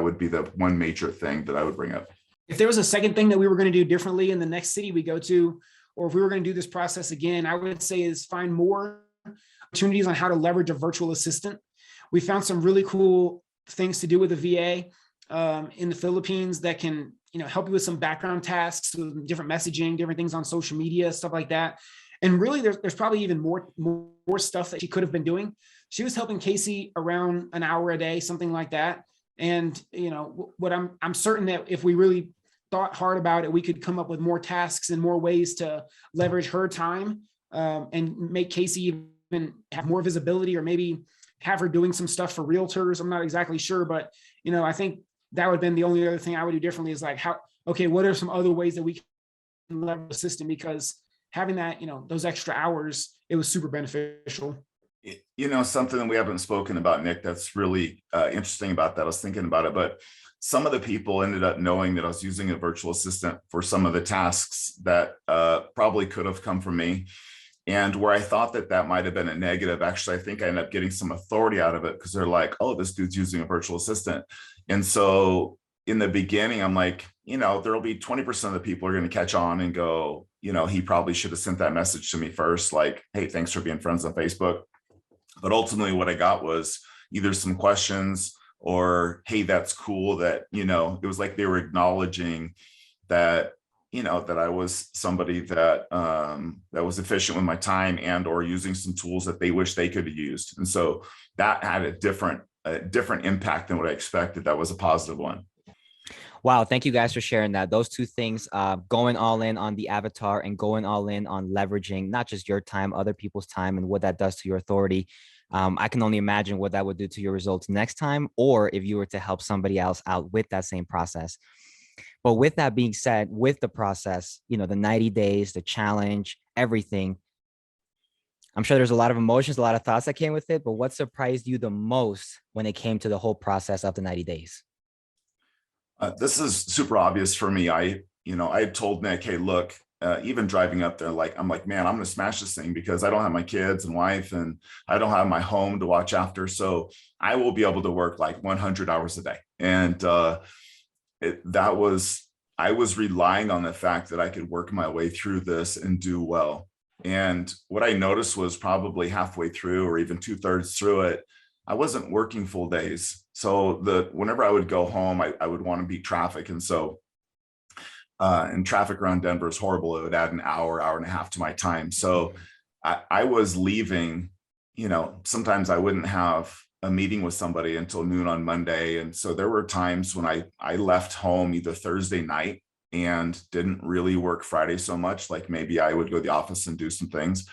would be the one major thing that I would bring up. If there was a second thing that we were going to do differently in the next city we go to, or if we were going to do this process again, I would say is find more opportunities on how to leverage a virtual assistant. We found some really cool things to do with the VA in the Philippines that can, help you with some background tasks, with different messaging, different things on social media, stuff like that. And really, there's probably even more stuff that she could have been doing. She was helping Casey around an hour a day, something like that. And what I'm certain that if we really thought hard about it, we could come up with more tasks and more ways to leverage her time and make Casey even have more visibility, or maybe have her doing some stuff for realtors. I'm not exactly sure, but I think that would have been the only other thing I would do differently, is like, what are some other ways that we can leverage the system? Because having that, those extra hours, it was super beneficial. Something that we haven't spoken about, Nick, that's really interesting about that. I was thinking about it, but some of the people ended up knowing that I was using a virtual assistant for some of the tasks that probably could have come from me. And where I thought that might have been a negative, actually, I think I ended up getting some authority out of it, because they're like, oh, this dude's using a virtual assistant. And so in the beginning, I'm like, there'll be 20% of the people are going to catch on and go, he probably should have sent that message to me first. Like, hey, thanks for being friends on Facebook. But ultimately what I got was either some questions or, hey, that's cool that, it was like they were acknowledging that, that I was somebody that that was efficient with my time and or using some tools that they wish they could have used. And so that had a different impact than what I expected. That was a positive one. Wow, thank you guys for sharing that. Those two things, going all in on the avatar and going all in on leveraging not just your time, other people's time, and what that does to your authority. I can only imagine what that would do to your results next time, or if you were to help somebody else out with that same process. But with that being said, with the process, the 90 days, the challenge, everything, I'm sure there's a lot of emotions, a lot of thoughts that came with it, but what surprised you the most when it came to the whole process of the 90 days? This is super obvious for me. I had told Nick, hey, look, even driving up there, I'm like, man, I'm going to smash this thing because I don't have my kids and wife and I don't have my home to watch after. So I will be able to work like 100 hours a day. And I was relying on the fact that I could work my way through this and do well. And what I noticed was probably halfway through or even 2/3 through it, I wasn't working full days. So whenever I would go home, I would want to beat traffic. And so, and traffic around Denver is horrible. It would add an hour and a half to my time. So I was leaving, sometimes I wouldn't have a meeting with somebody until noon on Monday. And so there were times when I left home either Thursday night and didn't really work Friday so much. Like maybe I would go to the office and do some things.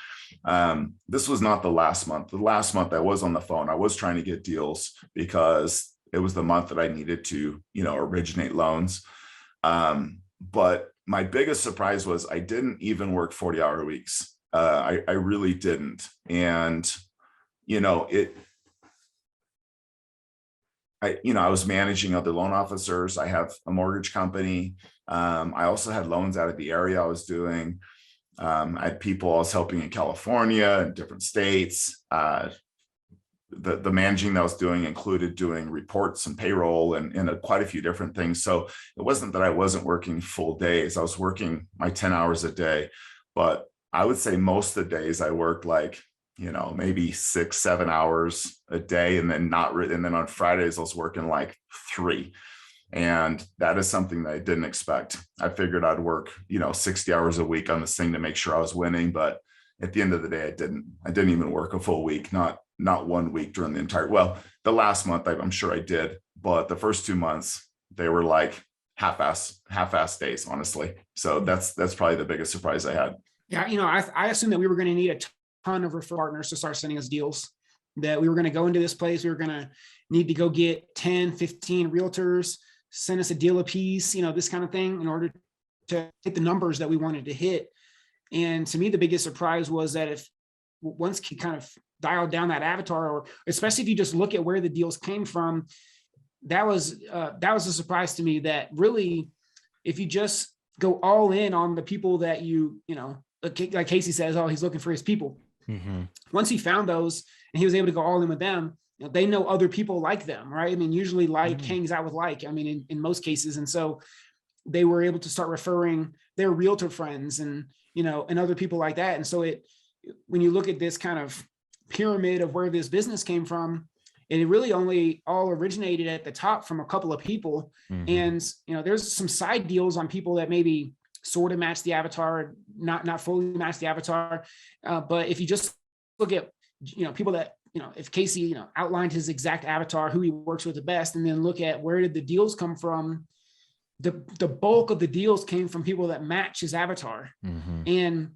This was not the last month. The last month I was on the phone. I was trying to get deals because it was the month that I needed to, originate loans. But my biggest surprise was I didn't even work 40-hour weeks. I really didn't. And, I was managing other loan officers. I have a mortgage company. I also had loans out of the area I was doing. I had people I was helping in California and different states. The managing that I was doing included doing reports and payroll and quite a few different things. So it wasn't that I wasn't working full days. I was working my 10 hours a day, but I would say most of the days I worked like, maybe 6-7 hours a day. And then and then on Fridays I was working like 3. And that is something that I didn't expect. I figured I'd work, 60 hours a week on this thing to make sure I was winning. But at the end of the day, I didn't even work a full week, not 1 week during the entire, well, the last month, I'm sure I did, but the first 2 months, they were like half-ass days, honestly. So that's probably the biggest surprise I had. Yeah. I assumed that we were going to need a ton of referral partners to start sending us deals, that we were going to go into this place. We were going to need to go get 10, 15 realtors, send us a deal a piece, this kind of thing in order to hit the numbers that we wanted to hit. And to me, the biggest surprise was that if once you kind of dialed down that avatar, or especially if you just look at where the deals came from, that was a surprise to me, that really, if you just go all in on the people that like Casey says, oh, he's looking for his people. Mm-hmm. Once he found those and he was able to go all in with them, they know other people like them, right? I mean, usually like hangs out with like, I mean, in most cases. And so they were able to start referring their realtor friends and, and other people like that. And so when you look at this kind of pyramid of where this business came from, it really only all originated at the top from a couple of people. Mm-hmm. And, there's some side deals on people that maybe sort of match the avatar, not fully match the avatar. But if you just look at, people that, if Casey, outlined his exact avatar, who he works with the best, and then look at where did the deals come from, the bulk of the deals came from people that match his avatar. Mm-hmm.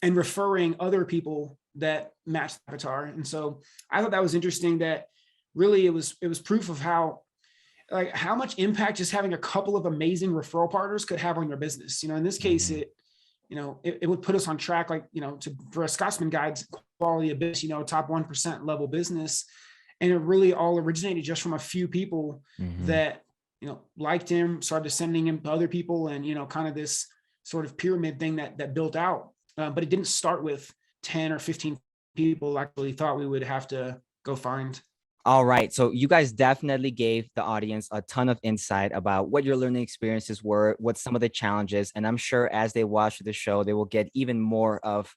and referring other people that match the avatar. And so I thought that was interesting, that really it was proof of how much impact just having a couple of amazing referral partners could have on your business. In this case, it would put us on track, for a Scotsman Guide's quality of business, top 1% level business. And it really all originated just from a few people that, liked him, started sending him to other people, and, kind of this sort of pyramid thing that built out. But it didn't start with 10 or 15 people actually thought we would have to go find. All right. So you guys definitely gave the audience a ton of insight about what your learning experiences were, what some of the challenges, and I'm sure as they watch the show, they will get even more of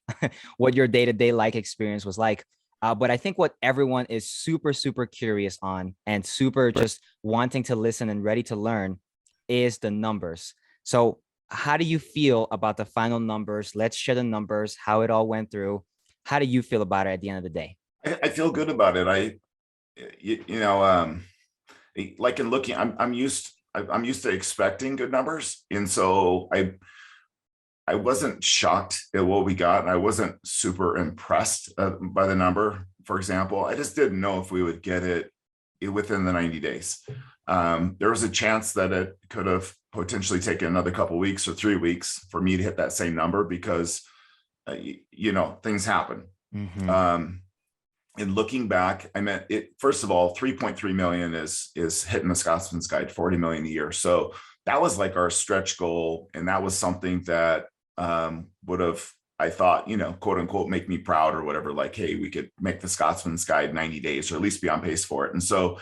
what your day-to-day experience was like. But I think what everyone is super, super curious on and super just wanting to listen and ready to learn is the numbers. So how do you feel about the final numbers? Let's share the numbers, how it all went through. How do you feel about it at the end of the day? I feel good about it. Like in looking, I'm used to expecting good numbers, and so I wasn't shocked at what we got, and I wasn't super impressed by the number. For example, I just didn't know if we would get it within the 90 days. There was a chance that it could have potentially taken another couple of weeks or 3 weeks for me to hit that same number because, things happen. And looking back, I meant it. First of all, 3.3 million is hitting the Scotsman's Guide, 40 million a year. So that was like our stretch goal, and that was something that would have, I thought, quote unquote, make me proud or whatever. Like, hey, we could make the Scotsman's Guide 90 days, or at least be on pace for it. And so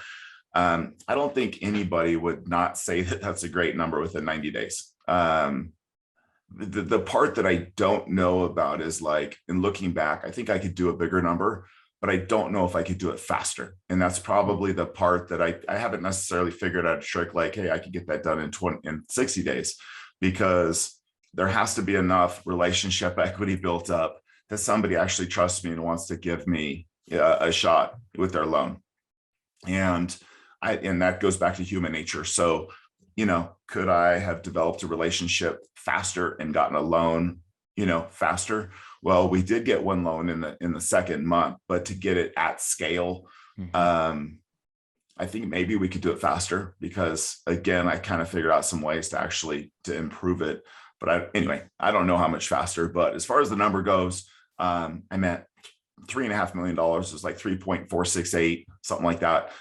I don't think anybody would not say that that's a great number within 90 days. The part that I don't know about is, like, in looking back, I think I could do a bigger number, but I don't know if I could do it faster. And that's probably the part that I haven't necessarily figured out a trick, like, hey, I could get that done in 60 days, because there has to be enough relationship equity built up that somebody actually trusts me and wants to give me a shot with their loan. And that goes back to human nature. So, could I have developed a relationship faster and gotten a loan, faster? Well, we did get one loan in the second month, but to get it at scale, I think maybe we could do it faster, because again, I kind of figured out some ways to improve it. But anyway, I don't know how much faster, but as far as the number goes, I meant $3.5 million is like 3.468, something like that.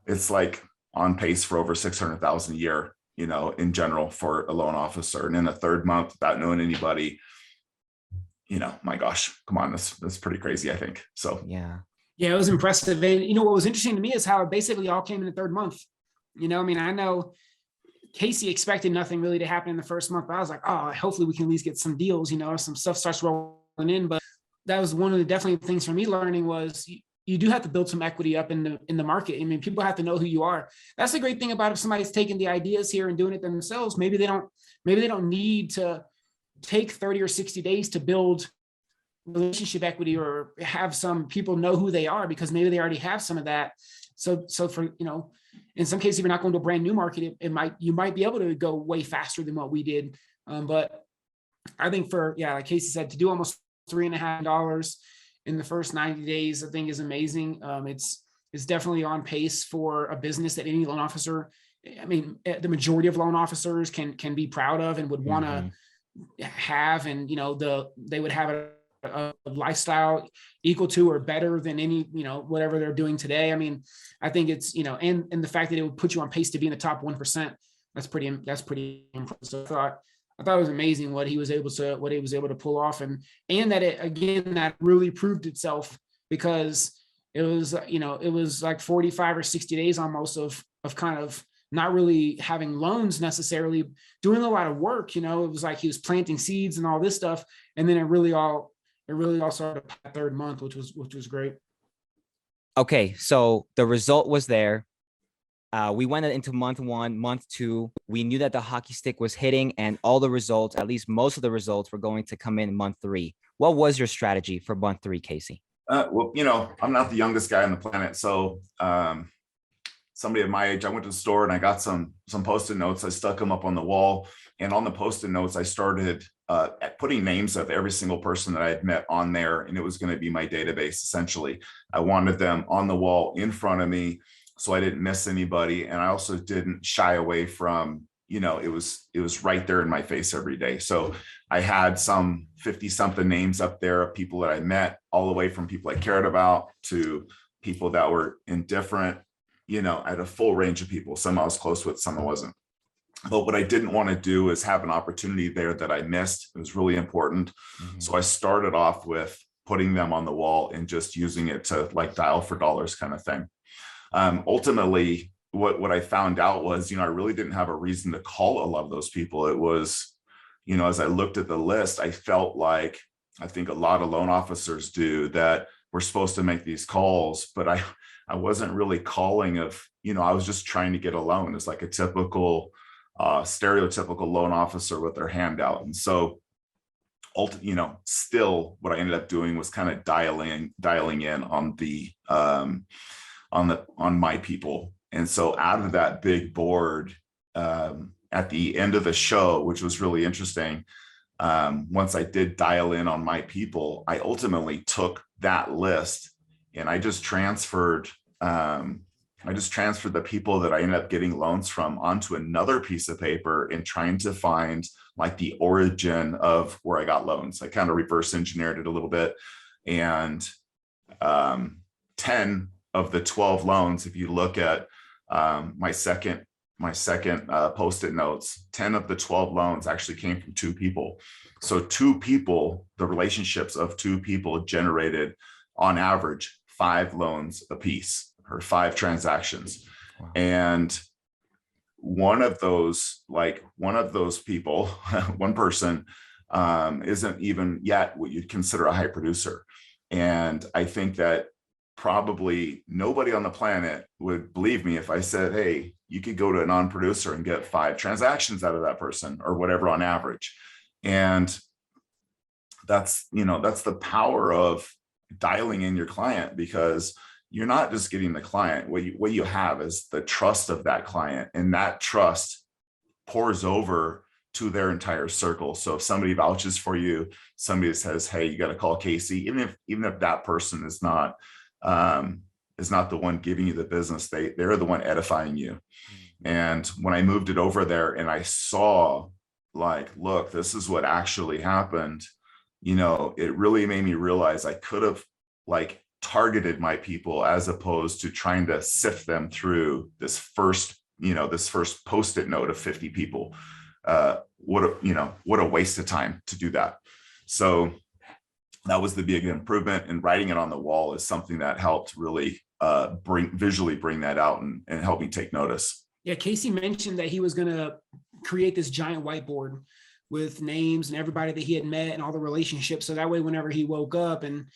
It's like on pace for over 600,000 a year, in general for a loan officer. And in the third month, without knowing anybody, my gosh, come on, that's pretty crazy, I think. So yeah, it was impressive. And what was interesting to me is how it basically all came in the third month. I know Casey expected nothing really to happen in the first month, but I was like, oh, hopefully we can at least get some deals, some stuff starts rolling in. But that was one of the definitely things for me learning was you do have to build some equity up in the market. People have to know who you are. That's the great thing about if somebody's taking the ideas here and doing it themselves. Maybe they don't need to take 30 or 60 days to build relationship equity or have some people know who they are, because maybe they already have some of that. So for, in some cases, if you're not going to a brand new market, you might be able to go way faster than what we did. But I think like Casey said, to do almost $3.5 in the first 90 days, I think is amazing. It's definitely on pace for a business that any loan officer, the majority of loan officers can be proud of and would want to have. And, they would have a lifestyle equal to or better than any, whatever they're doing today. I think it's, and the fact that it would put you on pace to be in the top 1%, that's pretty impressive. I thought it was amazing what he was able to pull off, and that really proved itself, because it was like 45 or 60 days almost of kind of not really having loans necessarily, doing a lot of work. It was like he was planting seeds and all this stuff, and then it really all started that third month, which was great. Okay, so the result was there. We went into month one, month two. We knew that the hockey stick was hitting, and all the results, at least most of the results, were going to come in month three. What was your strategy for month three, Casey? Well, I'm not the youngest guy on the planet, so somebody at my age, I went to the store and I got some Post-it notes. I stuck them up on the wall, and on the Post-it notes, I started putting names of every single person that I had met on there, and it was going to be my database. Essentially, I wanted them on the wall in front of me, so I didn't miss anybody, and I also didn't shy away from, it was right there in my face every day. So I had some 50-something names up there of people that I met, all the way from people I cared about to people that were indifferent. I had a full range of people. Some I was close with, some I wasn't. But what I didn't want to do is have an opportunity there that I missed. It was really important. So I started off with putting them on the wall and just using it to like dial for dollars kind of thing. Ultimately, what I found out was, I really didn't have a reason to call a lot of those people. It was, as I looked at the list, I felt like I think a lot of loan officers do, that we're supposed to make these calls, but I wasn't really calling of, I was just trying to get a loan. It's like a typical stereotypical loan officer with their hand out. And so still what I ended up doing was kind of dialing in on the on my people. And so out of that big board, at the end of the show, which was really interesting, once I did dial in on my people, I ultimately took that list and I just transferred the people that I ended up getting loans from onto another piece of paper and trying to find like the origin of where I got loans. I kind of reverse engineered it a little bit. And 10 of the 12 loans, if you look at my second post-it notes, 10 of the 12 loans actually came from two people. So two people, the relationships of two people generated on average 5 loans apiece, or 5 transactions. Wow. And one of those people, one person, isn't even yet what you'd consider a high producer. And I think that probably nobody on the planet would believe me if I said, hey, you could go to a non-producer and get 5 transactions out of that person or whatever on average. And that's the power of dialing in your client, because you're not just getting the client. What you have is the trust of that client, and that trust pours over to their entire circle. So if somebody vouches for you, somebody says, hey, you got to call Casey, even if that person is not the one giving you the business, they're the one edifying you. And when I moved it over there and I saw, like, look, this is what actually happened, it really made me realize I could have targeted my people as opposed to trying to sift them through this first post-it note of 50 people. What a waste of time to do that. So that was the big improvement, and writing it on the wall is something that helped really visually bring that out and help me take notice. Yeah, Casey mentioned that he was going to create this giant whiteboard with names and everybody that he had met and all the relationships. So that way, whenever he woke up, and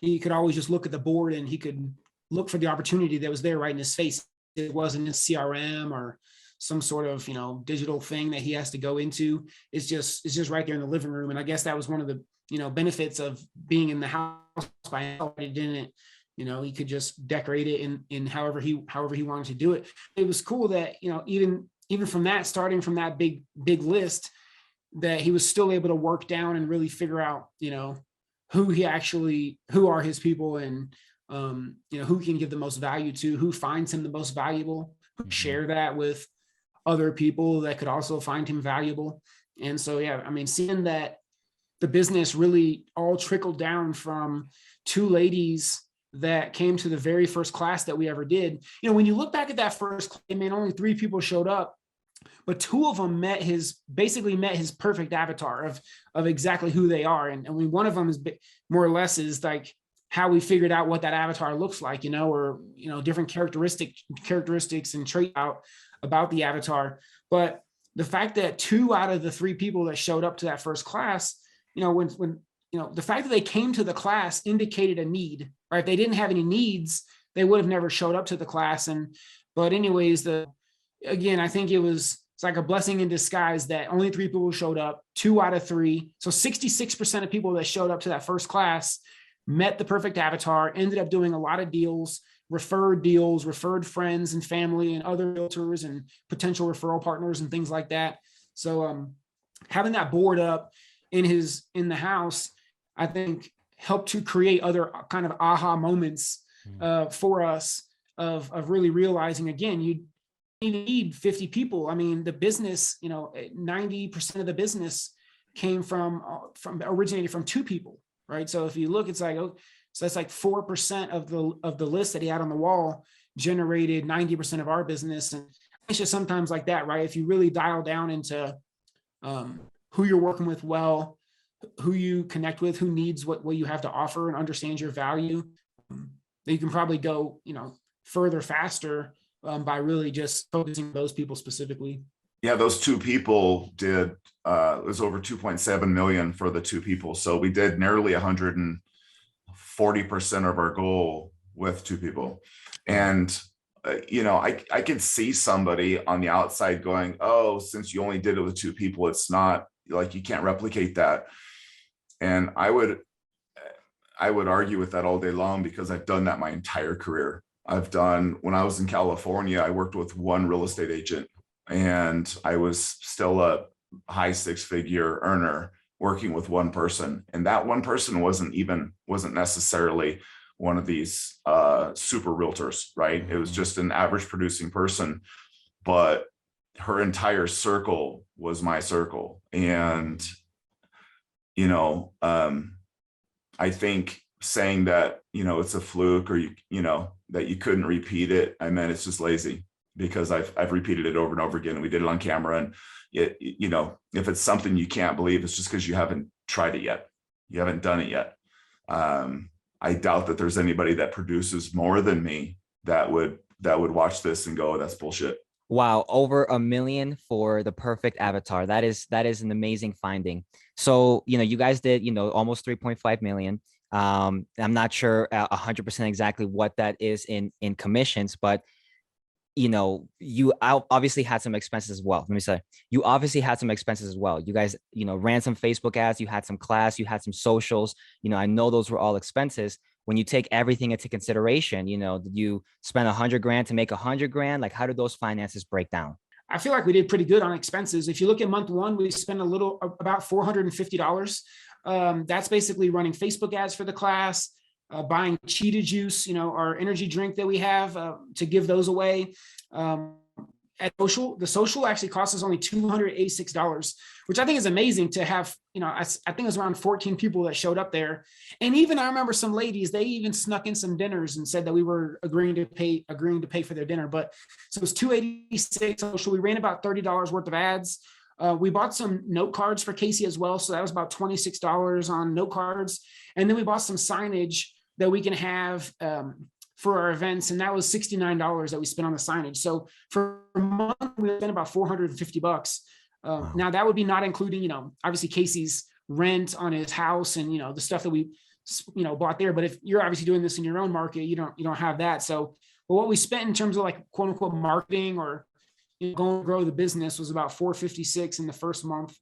he could always just look at the board and he could look for the opportunity that was there right in his face. It wasn't a CRM or some sort of, digital thing that he has to go into. It's just right there in the living room. And I guess that was one of the, benefits of being in the house by himself. It didn't, he could just decorate it in however he wanted to do it. It was cool that, even from that, starting from that big list, that he was still able to work down and really figure out, who are his people, and who can give the most value to, who finds him the most valuable, who share that with other people that could also find him valuable. And so, yeah, I mean, seeing that the business really all trickled down from 2 ladies that came to the very first class that we ever did. When you look back at that first class, only 3 people showed up, but 2 of them basically met his perfect avatar of exactly who they are. And one of them is more or less is like how we figured out what that avatar looks like, or, different characteristics and traits about the avatar. But the fact that 2 out of the 3 people that showed up to that first class, when the fact that they came to the class indicated a need, right? If they didn't have any needs, they would have never showed up to the class. But anyways, again, I think it's like a blessing in disguise that only 3 people showed up, 2 out of 3. So 66% of people that showed up to that first class met the perfect avatar, ended up doing a lot of deals, referred friends and family and other realtors and potential referral partners and things like that. So having that board up in the house, I think helped to create other kind of aha moments for us of really realizing, again, you need 50 people. I mean, the business, 90% of the business came originated from 2 people, right? So if you look, it's like, so that's like 4% of the list that he had on the wall generated 90% of our business. And it's just sometimes like that, right? If you really dial down into who you're working with well, who you connect with, who needs what you have to offer and understands your value, then you can probably go, further faster by really just focusing on those people specifically. Yeah, those two people did, it was over 2.7 million for the two people. So we did nearly 140% of our goal with two people. And, I could see somebody on the outside going, oh, since you only did it with two people, it's not like you can't replicate that. And I would argue with that all day long, because I've done that my entire career. When I was in California, I worked with one real estate agent, and I was still a high six-figure earner working with one person. And that one person wasn't necessarily one of these super realtors, right? It was just an average producing person, but her entire circle was my circle. And, I think saying that, it's a fluke, or, that you couldn't repeat it, I meant it's just lazy, because I've repeated it over and over again. And we did it on camera. And if it's something you can't believe, it's just because you haven't tried it yet. You haven't done it yet. I doubt that there's anybody that produces more than me that would watch this and go, oh, that's bullshit. Wow, over 1 million for the perfect avatar. That is an amazing finding. So, you guys did, almost 3.5 million. I'm not sure 100% exactly what that is in commissions, but you obviously had some expenses as well. Let me say, you obviously had some expenses as well. You guys, ran some Facebook ads, you had some class, you had some socials. I know those were all expenses. When you take everything into consideration, did you spend 100 grand to make 100 grand? Like, how did those finances break down? I feel like we did pretty good on expenses. If you look at month one, we spent about $450. That's basically running Facebook ads for the class, buying Cheetah Juice, our energy drink that we have, to give those away. The social actually cost us only $286, which I think is amazing to have. I think it was around 14 people that showed up there. And even I remember some ladies, they even snuck in some dinners and said that we were agreeing to pay for their dinner. But so it was $286 social. We ran about $30 worth of ads. We bought some note cards for Casey as well. So that was about $26 on note cards. And then we bought some signage that we can have for our events. And that was $69 that we spent on the signage. So for a month, we spent about $450. Wow. Now that would be not including, obviously Casey's rent on his house and, the stuff that we, bought there. But if you're obviously doing this in your own market, you don't have that. So, but what we spent in terms of like quote unquote marketing or going to grow the business was about $456 in the first month.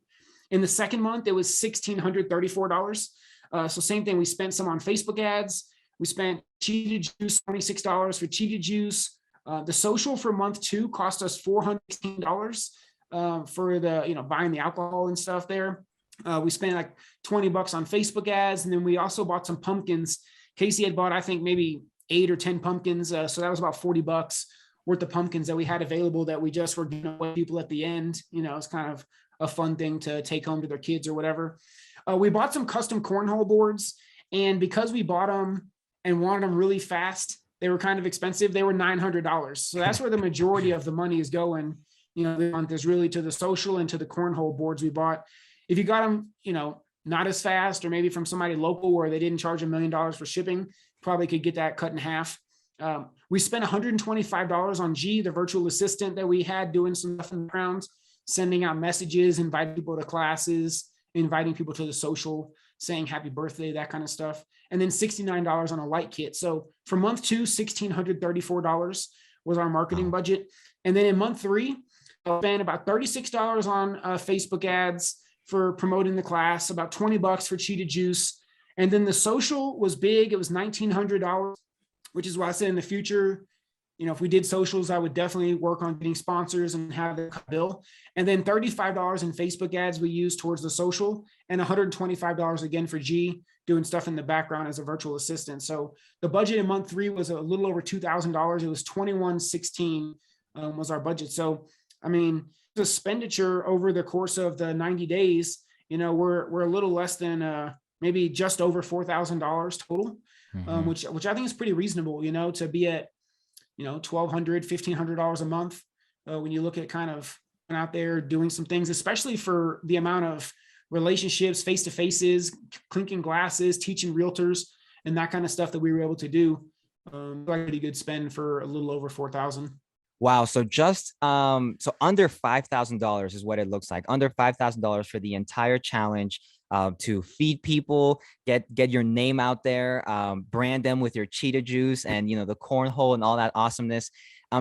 In the second month, it was $1,634. So same thing. We spent some on Facebook ads. We spent Cheetah Juice, $26 for Cheetah Juice. The social for month two cost us $416 for the, buying the alcohol and stuff there. We spent like $20 on Facebook ads. And then we also bought some pumpkins. Casey had bought, I think, maybe 8 or 10 pumpkins. So that was about $40 worth of pumpkins that we had available that we just were giving away people at the end. It's kind of a fun thing to take home to their kids or whatever. We bought some custom cornhole boards. And because we bought them and wanted them really fast, they were kind of expensive. They were $900. So that's where the majority of the money is going. The month is really to the social and to the cornhole boards we bought. If you got them, not as fast, or maybe from somebody local where they didn't charge $1 million for shipping, probably could get that cut in half. We spent $125 on G, the virtual assistant that we had doing some stuff in the background, sending out messages, inviting people to classes, inviting people to the social, saying happy birthday, that kind of stuff. And then $69 on a light kit. So for month two, $1,634 was our marketing budget. And then in month three, I spent about $36 on Facebook ads for promoting the class, about $20 for Cheetah Juice. And then the social was big. It was $1,900, which is why I said in the future, if we did socials, I would definitely work on getting sponsors and have the bill. And then $35 in Facebook ads we used towards the social, and $125 again for G, doing stuff in the background as a virtual assistant. So the budget in month three was a little over $2,000. It was $2,116 was our budget. So, I mean, the expenditure over the course of the 90 days, we're a little less than maybe just over $4,000 total, which I think is pretty reasonable, to be at, $1,200, $1,500 a month when you look at kind of out there doing some things, especially for the amount of relationships, face-to-faces, clinking glasses, teaching realtors, and that kind of stuff that we were able to do. Pretty good spend for a little over 4,000. Wow. So just so under $5,000 is what it looks like. Under $5,000 for the entire challenge, to feed people, get your name out there, brand them with your cheetah juice and the cornhole and all that awesomeness.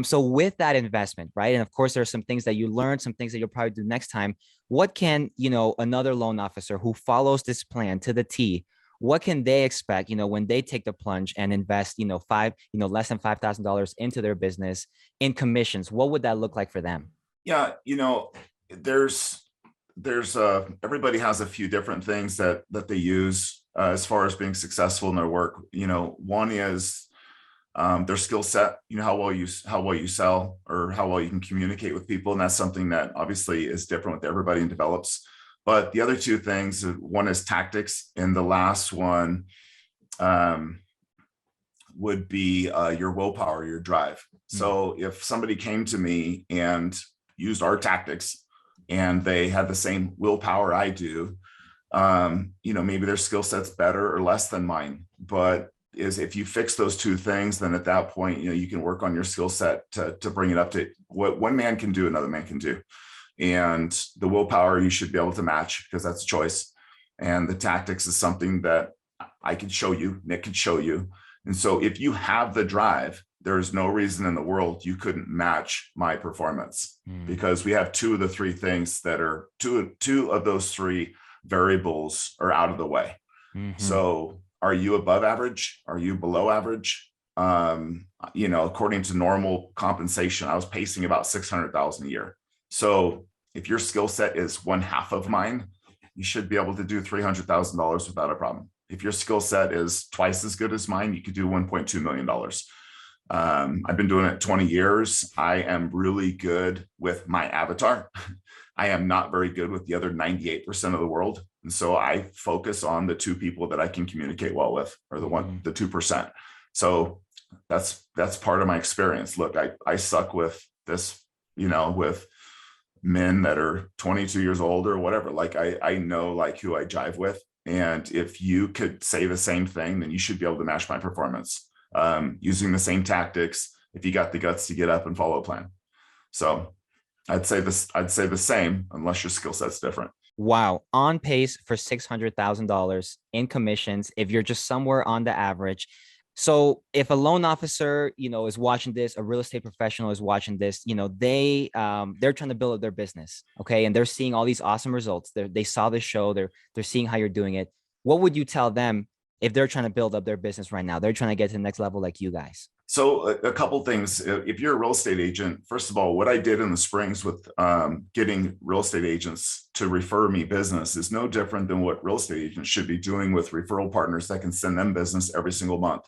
So with that investment, right? And of course, there are some things that you learned, some things that you'll probably do next time. What can another loan officer who follows this plan to the T, what can they expect, when they take the plunge and invest, less than $5,000 into their business in commissions? What would that look like for them? Yeah, there's everybody has a few different things that they use as far as being successful in their work. One is their skill set, how well you sell or how well you can communicate with people. And that's something that obviously is different with everybody and develops. But the other two things, one is tactics, and the last one would be your willpower, your drive. So if somebody came to me and used our tactics and they had the same willpower I do, maybe their skill set's better or less than mine. But if you fix those two things, then at that point, you can work on your skill set to bring it up to what one man can do, another man can do. And the willpower you should be able to match, because that's a choice. And the tactics is something that I could show you, Nick could show you. And so if you have the drive, there's no reason in the world you couldn't match my performance, because we have two of the three things that are two of those three variables are out of the way. So are you above average? Are you below average? According to normal compensation, I was pacing about 600,000 a year. So if your skill set is 1/2 of mine, you should be able to do $300,000 without a problem. If your skill set is twice as good as mine, you could do $1.2 million. I've been doing it 20 years. I am really good with my avatar. I am not very good with the other 98% of the world. And so I focus on the two people that I can communicate well with, or the 2%. So that's part of my experience. Look, I suck with this, with men that are 22 years old or whatever. Like I know like who I jive with. And if you could say the same thing, then you should be able to match my performance using the same tactics, if you got the guts to get up and follow a plan. So I'd say the same, unless your skill set's different. Wow. On pace for $600,000 in commissions if you're just somewhere on the average. So if a loan officer, is watching this, a real estate professional is watching this, they're trying to build up their business. Okay. And they're seeing all these awesome results. They saw the show. They're seeing how you're doing it. What would you tell them if they're trying to build up their business right now? They're trying to get to the next level like you guys. So a couple things. If you're a real estate agent, first of all, what I did in the Springs with getting real estate agents to refer me business is no different than what real estate agents should be doing with referral partners that can send them business every single month.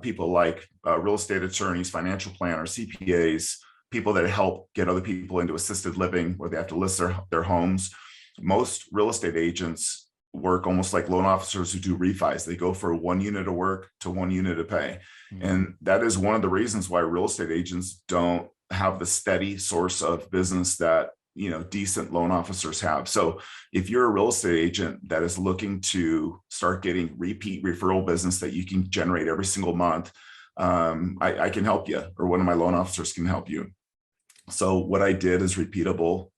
People like real estate attorneys, financial planners, CPAs, people that help get other people into assisted living where they have to list their homes. Most real estate agents work almost like loan officers who do refis. They go for 1 unit of work to 1 unit of pay. And that is one of the reasons why real estate agents don't have the steady source of business that, decent loan officers have. So if you're a real estate agent that is looking to start getting repeat referral business that you can generate every single month, I can help you, or one of my loan officers can help you. So what I did is repeatable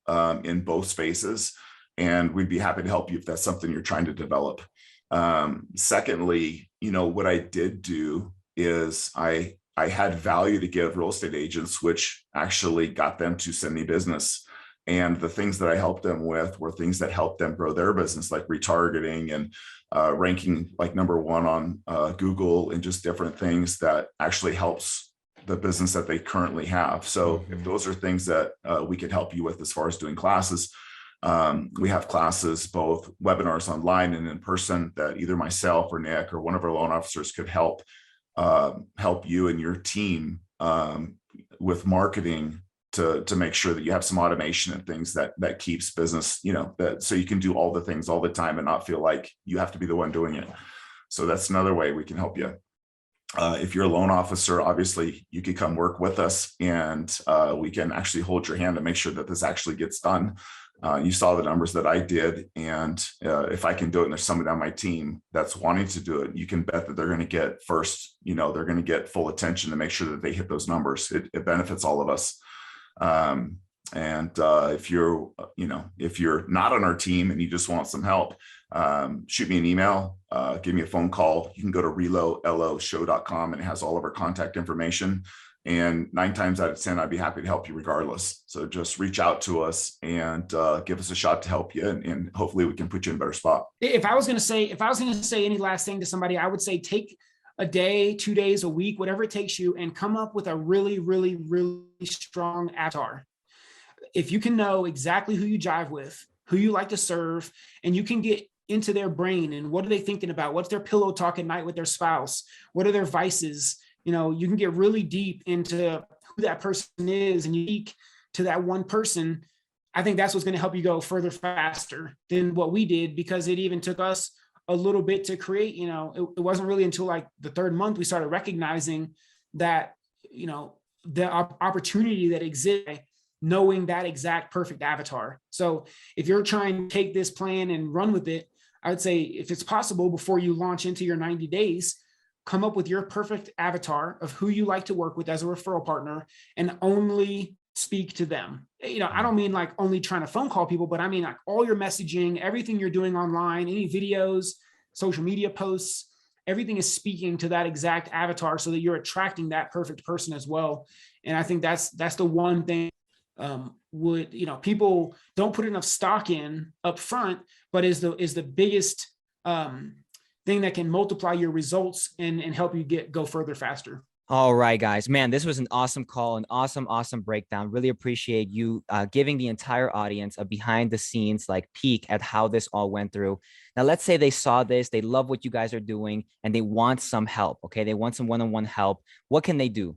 in both spaces. And we'd be happy to help you if that's something you're trying to develop. Secondly, what I did do is I had value to give real estate agents, which actually got them to send me business. And the things that I helped them with were things that helped them grow their business, like retargeting and ranking like #1 on Google, and just different things that actually helps the business that they currently have. So if those are things that we could help you with as far as doing classes, we have classes, both webinars online and in person, that either myself or Nick or one of our loan officers could help you and your team with marketing to make sure that you have some automation and things that keeps business, so you can do all the things all the time and not feel like you have to be the one doing it. So that's another way we can help you. If you're a loan officer, obviously you can come work with us, and we can actually hold your hand to make sure that this actually gets done. You saw the numbers that I did, and if I can do it and there's somebody on my team that's wanting to do it, you can bet that they're going to get first, they're going to get full attention to make sure that they hit those numbers. It benefits all of us. And if you're not on our team and you just want some help, shoot me an email, give me a phone call. You can go to ReloLO and it has all of our contact information. And 9 times out of 10, I'd be happy to help you regardless. So just reach out to us and give us a shot to help you, and hopefully we can put you in a better spot. If I was going to say any last thing to somebody, I would say take a day, 2 days, a week, whatever it takes you, and come up with a really, really, really strong avatar. If you can know exactly who you jive with, who you like to serve, and you can get into their brain and what are they thinking about? What's their pillow talk at night with their spouse? What are their vices? You can get really deep into who that person is and unique to that one person. I think that's what's going to help you go further faster than what we did, because it even took us a little bit to create. It wasn't really until like the 3rd month we started recognizing that, the opportunity that exists, knowing that exact perfect avatar. So if you're trying to take this plan and run with it, I would say if it's possible, before you launch into your 90 days, come up with your perfect avatar of who you like to work with as a referral partner and only speak to them. I don't mean like only trying to phone call people, but I mean like all your messaging, everything you're doing online, any videos, social media posts, everything is speaking to that exact avatar so that you're attracting that perfect person as well. And I think that's the one thing people don't put enough stock in up front, but is the biggest thing that can multiply your results and help you go further faster. All right, guys, man, this was an awesome call, an awesome breakdown. Really appreciate you giving the entire audience a behind the scenes peek at how this all went through. Now, let's say they saw this, they love what you guys are doing, and they want some help. Okay, they want some one-on-one help. What can they do?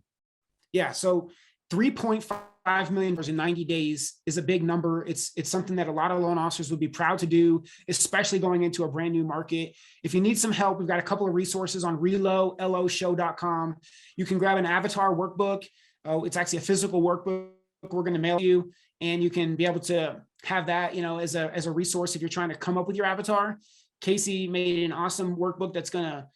Yeah, so 3.5 million in 90 days is a big number. It's something that a lot of loan officers would be proud to do, especially going into a brand new market. If you need some help, we've got a couple of resources on ReloLO You can grab an avatar workbook. It's actually a physical workbook we're going to mail you, and you can be able to have that, as a resource if you're trying to come up with your avatar. Casey made an awesome workbook that's going to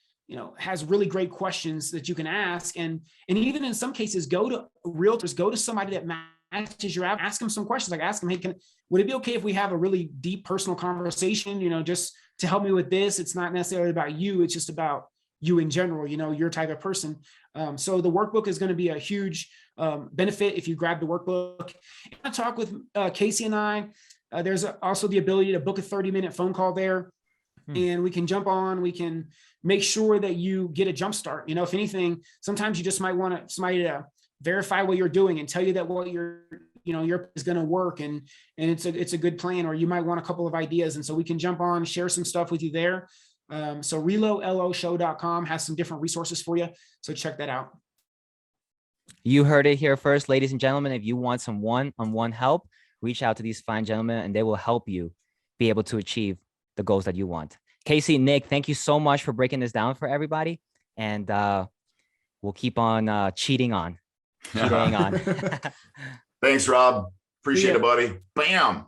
has really great questions that you can ask. And even in some cases, go to realtors, go to somebody that matches your app, ask them some questions. Ask them, hey, would it be okay if we have a really deep personal conversation, just to help me with this? It's not necessarily about you. It's just about you in general, your type of person. So the workbook is going to be a huge benefit if you grab the workbook. I talk with Casey and I. There's also the ability to book a 30-minute phone call there. And we can jump on, we can make sure that you get a jump start. If anything, sometimes you just might want somebody to verify what you're doing and tell you that what your is going to work. And it's a good plan, or you might want a couple of ideas. And so we can jump on, share some stuff with you there. So ReloLO has some different resources for you. So check that out. You heard it here first, ladies and gentlemen. If you want some one-on-one help, reach out to these fine gentlemen and they will help you be able to achieve the goals that you want. Casey, Nick, thank you so much for breaking this down for everybody. And we'll keep on cheating on. Thanks, Rob. Appreciate it, buddy. Bam.